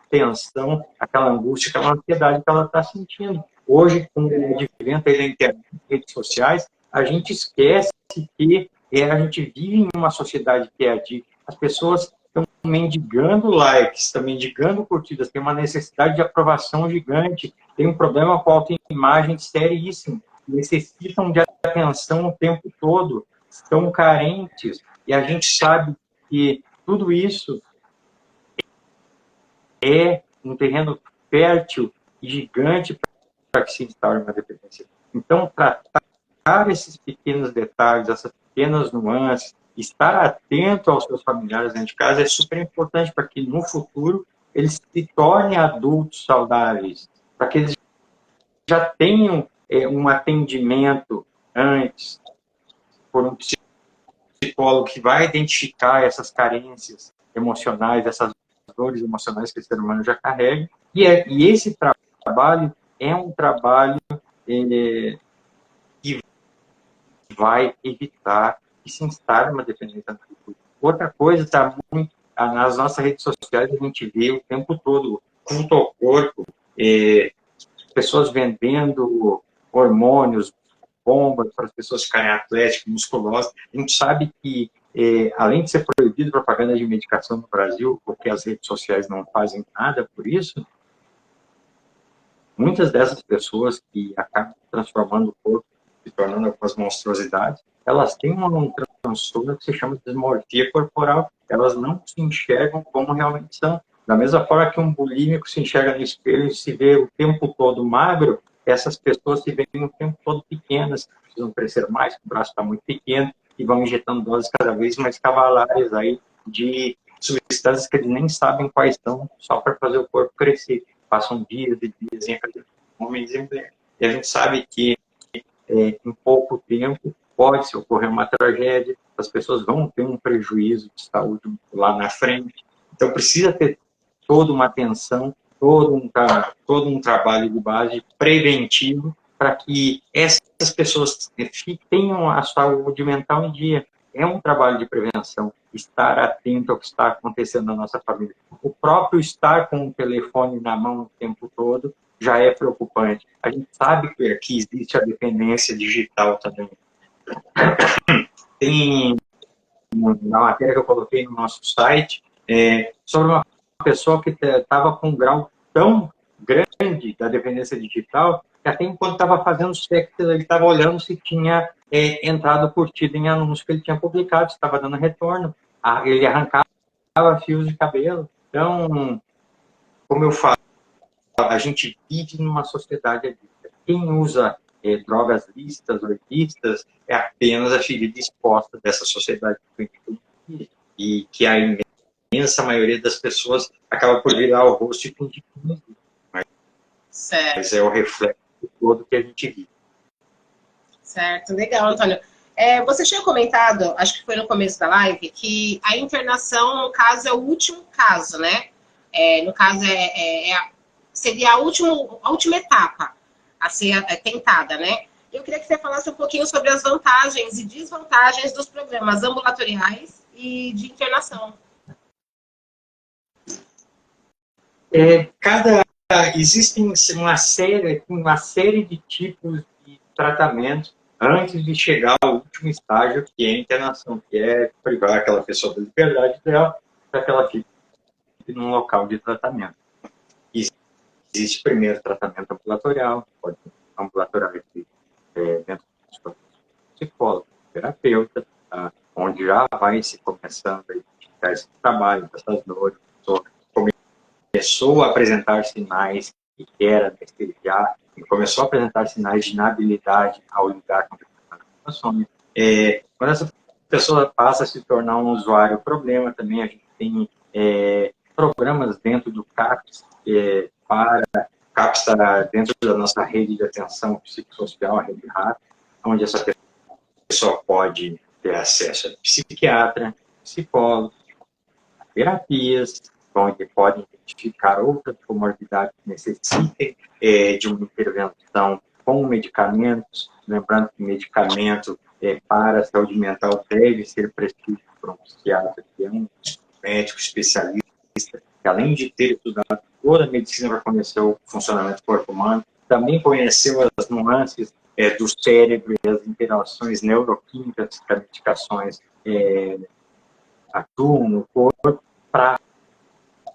tensão, aquela angústia, aquela ansiedade que ela está sentindo. Hoje, com o advento da internet, redes sociais, a gente esquece que a gente vive em uma sociedade que é adicta. As pessoas estão mendigando likes, estão mendigando curtidas, tem uma necessidade de aprovação gigante, tem um problema com a autoimagem seríssimo, necessitam de atenção o tempo todo, estão carentes, e a gente sabe que tudo isso é um terreno fértil e gigante para que se instaure uma dependência. Então, tratar esses pequenos detalhes, essas pequenas nuances, estar atento aos seus familiares dentro de casa é super importante para que no futuro eles se tornem adultos saudáveis, para que eles já tenham um atendimento antes por um psicólogo que vai identificar essas carências emocionais, essas dores emocionais que o ser humano já carrega. E esse trabalho é um trabalho que vai evitar que se instale uma dependência na cultura. Outra coisa está muito nas nossas redes sociais, a gente vê o tempo todo culto ao corpo, pessoas vendendo hormônios, bombas para as pessoas ficarem atléticas, musculosas. A gente sabe que, além de ser proibido propaganda de medicação no Brasil, porque as redes sociais não fazem nada por isso, muitas dessas pessoas que acabam transformando o corpo, se tornando algumas monstruosidades, elas têm um transtorno que se chama de dismorfia corporal. Elas não se enxergam como realmente são. Da mesma forma que um bulímico se enxerga no espelho e se vê o tempo todo magro, essas pessoas se veem o tempo todo pequenas, precisam crescer mais, o braço está muito pequeno, e vão injetando doses cada vez mais cavalares aí de substâncias que eles nem sabem quais são, só para fazer o corpo crescer. Passam dias e dias em fazer homens e mulheres. E a gente sabe que em pouco tempo pode ocorrer uma tragédia, as pessoas vão ter um prejuízo de saúde lá na frente. Então precisa ter toda uma atenção, todo um trabalho de base preventivo para que essas pessoas tenham a saúde mental em dia. É um trabalho de prevenção, estar atento ao que está acontecendo na nossa família. O próprio estar com o telefone na mão o tempo todo já é preocupante. A gente sabe que existe a dependência digital também. Tem uma matéria que eu coloquei no nosso site sobre uma pessoa que estava com um grau tão grande da dependência digital que até enquanto estava fazendo sexo, ele estava olhando se tinha entrado curtido em anúncio que ele tinha publicado, se estava dando retorno. Ele arrancava fios de cabelo. Então, como eu falo, a gente vive numa sociedade adicta. Quem usa drogas lícitas ou ilícitas é apenas a ferida exposta dessa sociedade e que a imensa maioria das pessoas acaba por virar o rosto e fingir que não existe. Mas é o reflexo de todo que a gente vive. Certo, legal, Antônio. Você tinha comentado, acho que foi no começo da live, que a internação, no caso, é o último caso, né? No caso, seria a última etapa a ser tentada, né? Eu queria que você falasse um pouquinho sobre as vantagens e desvantagens dos programas ambulatoriais e de internação. Existem uma série de tipos de tratamentos antes de chegar ao último estágio, que é a internação, que é privar aquela pessoa da liberdade dela para que ela fique num local de tratamento. Existe primeiro tratamento ambulatorial, pode ser ambulatorial dentro do psicólogo, terapeuta, tá? Onde já vai se começando a identificar esse trabalho, essas dores, começou a apresentar sinais que quer anestesiar, e começou a apresentar sinais de inabilidade ao lidar com determinadas situações. Quando essa pessoa passa a se tornar um usuário problema, também a gente tem programas dentro do CAPS, CAPS está dentro da nossa rede de atenção psicossocial, a rede RAP, onde essa pessoa pode ter acesso a psiquiatra, psicólogo, terapias, onde podem identificar outras comorbidades que necessitem de uma intervenção com medicamentos. Lembrando que medicamento para a saúde mental deve ser prescrito por um psiquiatra, que é um médico especialista, que além de ter estudado toda a medicina para conhecer o funcionamento do corpo humano, também conheceu as nuances do cérebro e as interações neuroquímicas que as medicações atuam no corpo. para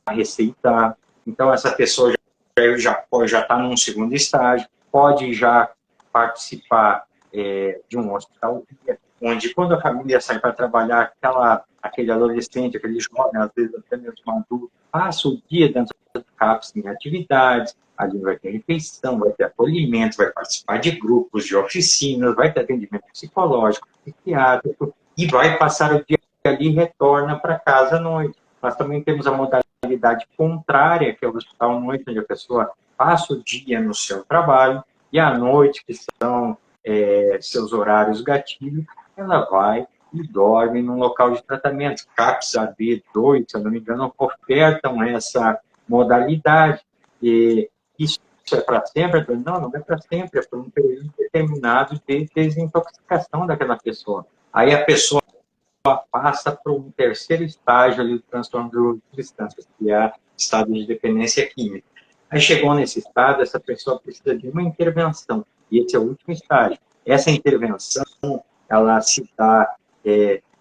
receitar. Então, essa pessoa já está num segundo estágio, pode já participar de um hospital, onde quando a família sai para trabalhar, aquele adolescente, aquele jovem, às vezes até mesmo adulto, passa o dia dentro do CAPS em atividades, ali vai ter refeição, vai ter acolhimento, vai participar de grupos, de oficinas, vai ter atendimento psicológico, psiquiátrico, e vai passar o dia ali e retorna para casa à noite. Nós também temos a modalidade contrária, que é o hospital à noite, onde a pessoa passa o dia no seu trabalho, e à noite, que são seus horários gatilhos, ela vai e dorme num local de tratamento. CAPS AB2, se eu não me engano, ofertam essa modalidade. E isso é para sempre? Não, não é para sempre, é por um período determinado de desintoxicação daquela pessoa. Aí a pessoa passa para um terceiro estágio ali do transtorno de substâncias, que é o estado de dependência química. Aí chegou nesse estado, essa pessoa precisa de uma intervenção, e esse é o último estágio. Essa intervenção, ela se dá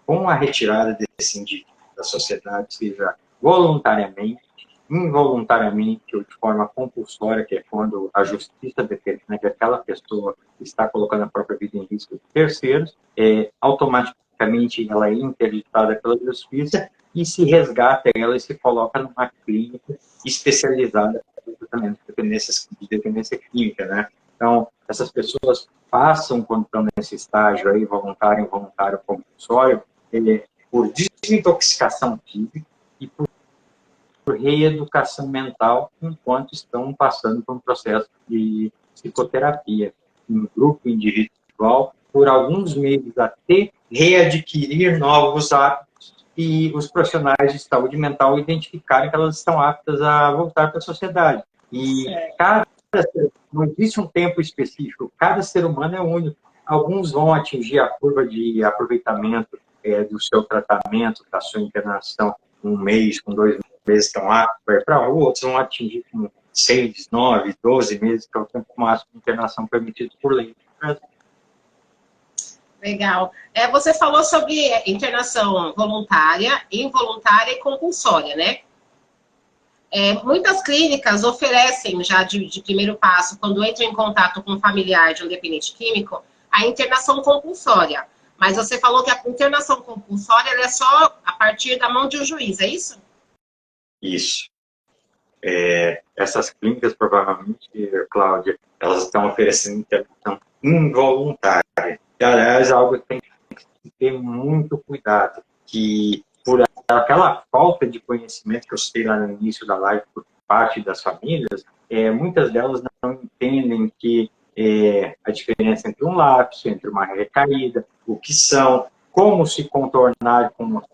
com a retirada desse indivíduo da sociedade, seja voluntariamente, involuntariamente ou de forma compulsória, que é quando a justiça determina que aquela pessoa está colocando a própria vida em risco de terceiros, automaticamente ela é interditada pela justiça e se resgata ela e se coloca numa clínica especializada no tratamento de dependência química, né? Então, essas pessoas passam, quando estão nesse estágio aí, voluntário, involuntário, compulsório, por desintoxicação física e por reeducação mental, enquanto estão passando por um processo de psicoterapia, em grupo individual, por alguns meses até readquirir novos hábitos e os profissionais de saúde mental identificarem que elas estão aptas a voltar para a sociedade. E não existe um tempo específico, cada ser humano é único. Alguns vão atingir a curva de aproveitamento do seu tratamento, da sua internação, 1 mês, com 2 meses estão aptos para ir para a rua, outros vão atingir com 6, 9, 12 meses, que é o tempo máximo de internação permitido por lei. Legal. Você falou sobre internação voluntária, involuntária e compulsória, né? Muitas clínicas oferecem já de primeiro passo, quando entra em contato com um familiar de um dependente químico, a internação compulsória. Mas você falou que a internação compulsória é só a partir da mão de um juiz, é isso? Isso. Essas clínicas, provavelmente, Cláudia, elas estão oferecendo internação involuntária. E, aliás, algo que tem que ter muito cuidado, que por aquela falta de conhecimento que eu citei lá no início da live por parte das famílias, muitas delas não entendem que a diferença entre um lapso, entre uma recaída, o que são, como se contornar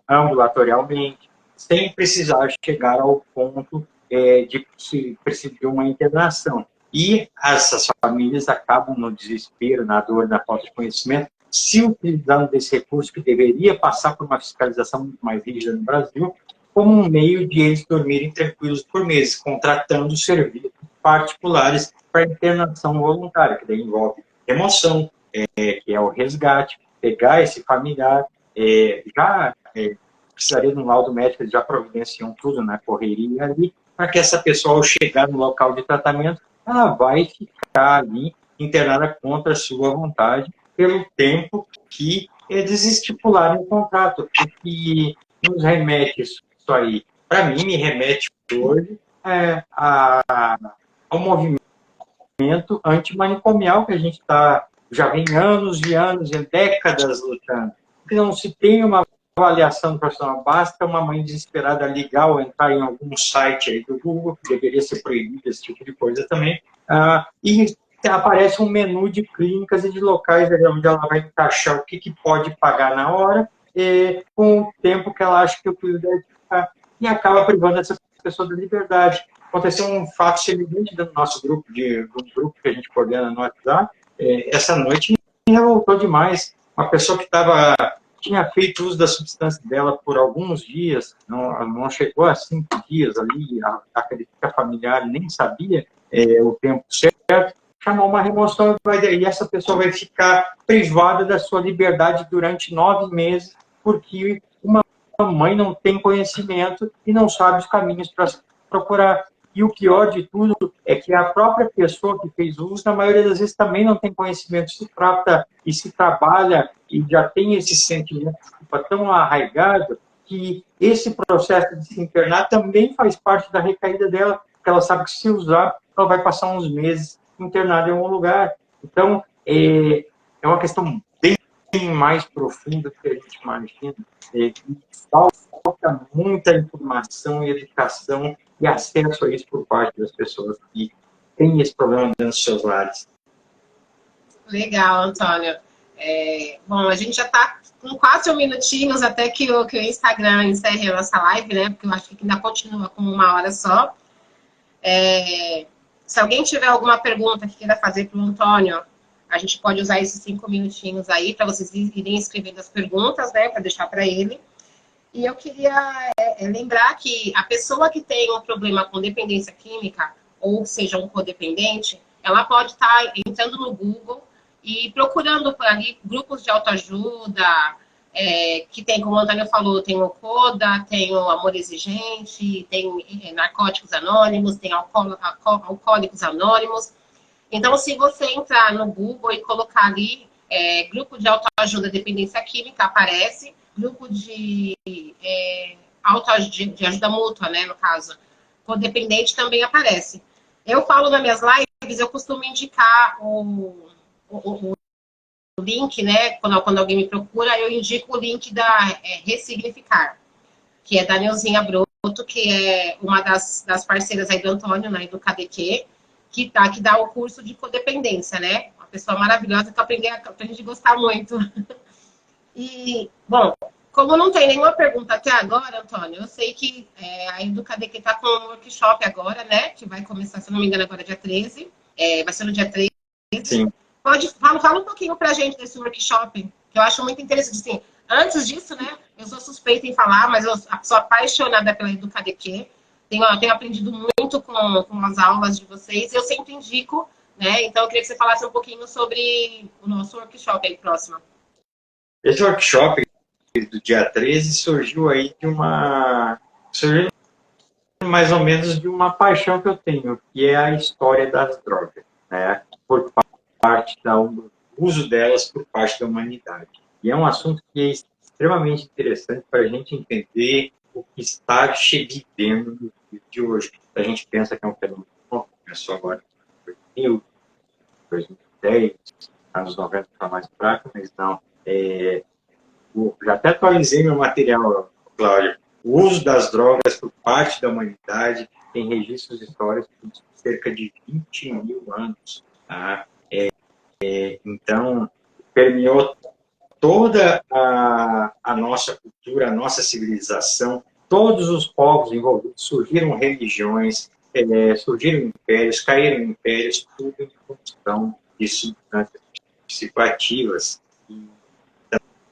ambulatorialmente, sem precisar chegar ao ponto de se precisar de uma internação. E essas famílias acabam no desespero, na dor, na falta de conhecimento, se utilizando desse recurso que deveria passar por uma fiscalização muito mais rígida no Brasil, como um meio de eles dormirem tranquilos por meses, contratando serviços particulares para internação voluntária, que daí envolve remoção, que é o resgate, pegar esse familiar, precisaria de um laudo médico, eles já providenciam tudo na correria ali, para que essa pessoa, ao chegar no local de tratamento, ela vai ficar ali internada contra a sua vontade, pelo tempo que eles estipularem o contrato. O que nos remete isso aí, para mim, me remete hoje ao movimento antimanicomial que a gente já vem anos e anos, e décadas lutando. Porque não se tem uma avaliação do profissional, basta uma mãe desesperada ligar ou entrar em algum site aí do Google, que deveria ser proibido esse tipo de coisa também, e aparece um menu de clínicas e de locais onde ela vai encaixar o que pode pagar na hora, com o tempo que ela acha que o filho deve ficar, e acaba privando essa pessoa da liberdade. Aconteceu um fato semelhante no nosso grupo, um grupo que a gente coordena no WhatsApp, essa noite me revoltou demais. Uma pessoa que tinha feito uso da substância dela por alguns dias, não chegou a 5 dias ali, acredito que a familiar nem sabia o tempo certo, chamou uma remoção e essa pessoa vai ficar privada da sua liberdade durante 9 meses, porque uma mãe não tem conhecimento e não sabe os caminhos para procurar. E o pior de tudo é que a própria pessoa que fez uso, na maioria das vezes, também não tem conhecimento, se trata e se trabalha e já tem esse sentimento de culpa tão arraigado que esse processo de se internar também faz parte da recaída dela, porque ela sabe que se usar, ela vai passar uns meses internada em algum lugar. Então, é uma questão bem mais profunda do que a gente imagina. Falta muita informação e educação e acesso a isso por parte das pessoas que têm esse problema dentro dos seus lares. Legal, Antônio. Bom, a gente já está com quase um minutinhos até que o Instagram encerre a nossa live, né? Porque eu acho que ainda continua com 1 hora só. Se alguém tiver alguma pergunta que queira fazer para o Antônio, a gente pode usar esses 5 minutinhos aí para vocês irem escrevendo as perguntas, né? Para deixar para ele. E eu queria lembrar que a pessoa que tem um problema com dependência química, ou seja, um codependente, ela pode estar entrando no Google e procurando por ali grupos de autoajuda, que tem, como o Antônio falou, tem o CODA, tem o Amor Exigente, tem Narcóticos Anônimos, tem Alcoólicos Anônimos. Então, se você entrar no Google e colocar ali grupo de autoajuda dependência química, aparece. Grupo de ajuda mútua, né, no caso. Codependente também aparece. Eu falo nas minhas lives, eu costumo indicar o link, né, quando alguém me procura, eu indico o link da Ressignificar, que é da Neuzinha Broto, que é uma das parceiras aí do Antônio, né, do KDQ, que dá o curso de codependência, né? Uma pessoa maravilhosa que eu aprendi a gostar muito. E, bom, como não tem nenhuma pergunta até agora, Antônio, eu sei que a EducaDQ está com um workshop agora, né? Que vai começar, se não me engano, agora dia 13. Vai ser no dia 13. Sim. Fala um pouquinho pra gente desse workshop, que eu acho muito interessante. Assim, antes disso, né? Eu sou suspeita em falar, mas eu sou apaixonada pela EducaDQ. Tenho aprendido muito com as aulas de vocês. Eu sempre indico, né? Então, eu queria que você falasse um pouquinho sobre o nosso workshop aí próximo. Esse workshop do dia 13 surgiu aí surgiu mais ou menos de uma paixão que eu tenho, que é a história das drogas, né? Por parte do uso delas por parte da humanidade. E é um assunto que é extremamente interessante para a gente entender o que está vivendo no dia de hoje. A gente pensa que é um fenômeno que começou agora em 2010, anos 90 está mais fraco, mas não. Já até atualizei meu material, Cláudio. O uso das drogas por parte da humanidade tem registros históricos de cerca de 20 mil anos. Tá? Então, permeou toda a nossa cultura, a nossa civilização, todos os povos envolvidos, surgiram religiões, surgiram impérios, caíram impérios, tudo em função de substâncias psicoativas.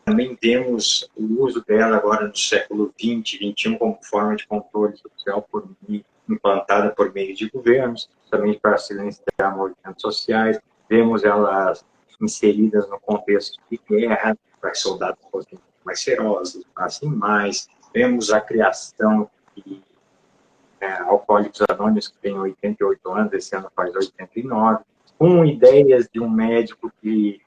Também temos o uso dela agora no século XX, XXI, como forma de controle social implantada por meio de governos, também para silenciar movimentos sociais. Vemos elas inseridas no contexto de guerra, para que soldados fossem mais ferozes, assim mais. Vemos a criação de Alcoólicos Anônimos, que tem 88 anos, esse ano faz 89, com ideias de um médico que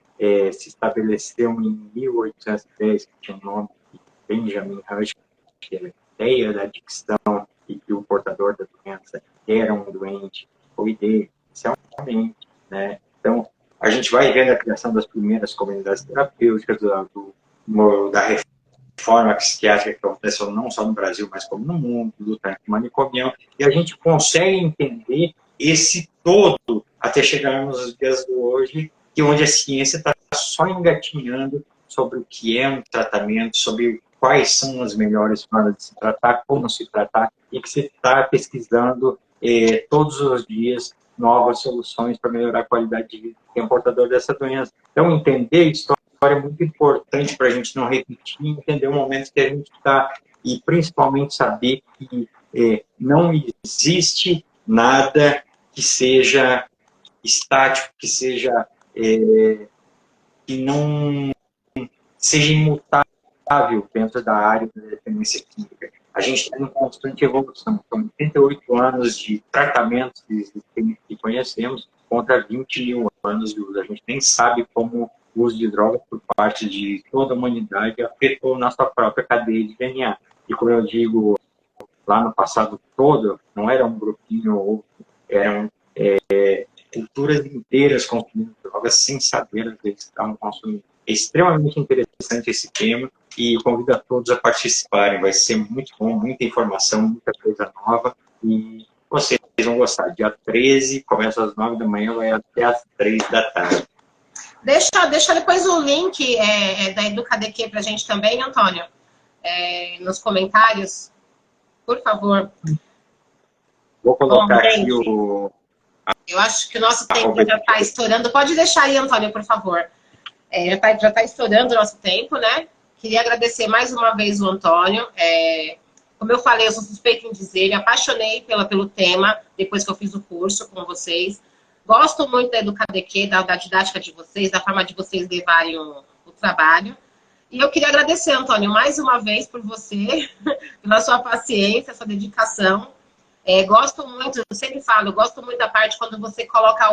se estabeleceu em 1810, que tinha o nome de Benjamin Rush, que era a ideia da adicção e que o portador da doença era um doente, foi dele, inicialmente, né? Então, a gente vai vendo a criação das primeiras comunidades terapêuticas, da reforma psiquiátrica que aconteceu não só no Brasil, mas como no mundo, luta antimanicomial, e a gente consegue entender esse todo até chegarmos aos dias de hoje, que onde a ciência está só engatinhando sobre o que é um tratamento, sobre quais são as melhores formas de se tratar, como se tratar, e que se está pesquisando todos os dias novas soluções para melhorar a qualidade de vida de quem é portador dessa doença. Então, entender a história é muito importante para a gente não repetir, entender o momento que a gente está, e principalmente saber que não existe nada que seja estático, que seja que não seja imutável dentro da área da dependência química. A gente está em constante evolução. São 88 anos de tratamento que conhecemos contra 20 mil anos de uso. A gente nem sabe como o uso de drogas por parte de toda a humanidade afetou nossa própria cadeia de DNA. E como eu digo, lá no passado todo, não era um grupinho ou outro, eram culturas inteiras consumindo drogas sem saber o que eles estavam consumindo. É extremamente interessante esse tema e convido a todos a participarem. Vai ser muito bom, muita informação, muita coisa nova e vocês vão gostar. Dia 13, começa às 9 da manhã, vai até às 3 da tarde. Deixa depois o link da EducaDQ para a gente também, Antônio, nos comentários, por favor. Vou colocar aqui o... Eu acho que o nosso tempo já está estourando. Pode deixar aí, Antônio, por favor. Já está estourando o nosso tempo, né? Queria agradecer mais uma vez o Antônio. Como eu falei, eu sou suspeita em dizer, me apaixonei pelo tema depois que eu fiz o curso com vocês. Gosto muito da EducaDQ, da didática de vocês, da forma de vocês levarem o trabalho. E eu queria agradecer, Antônio, mais uma vez por você, pela sua paciência, sua dedicação. Gosto muito, eu sempre falo, eu gosto muito da parte quando você coloca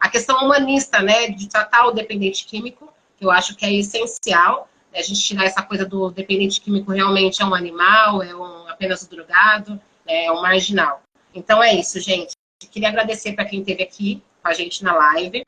a questão humanista, né, de tratar o dependente químico, que eu acho que é essencial, a gente tirar essa coisa do dependente químico realmente é um animal, apenas um drogado, é um marginal. Então é isso, gente. Queria agradecer para quem esteve aqui com a gente na live.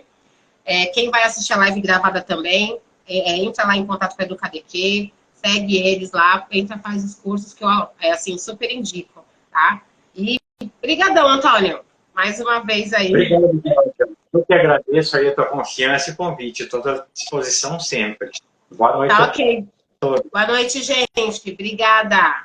Quem vai assistir a live gravada também, entra lá em contato com a EducaDQ, segue eles lá, entra, faz os cursos que eu, assim, super indico, tá? E brigadão, Antônio, mais uma vez aí. Obrigado, Cláudia. Eu que agradeço aí a tua confiança e convite, estou à disposição sempre. Boa noite. Tá, ok. Boa noite, gente. Obrigada.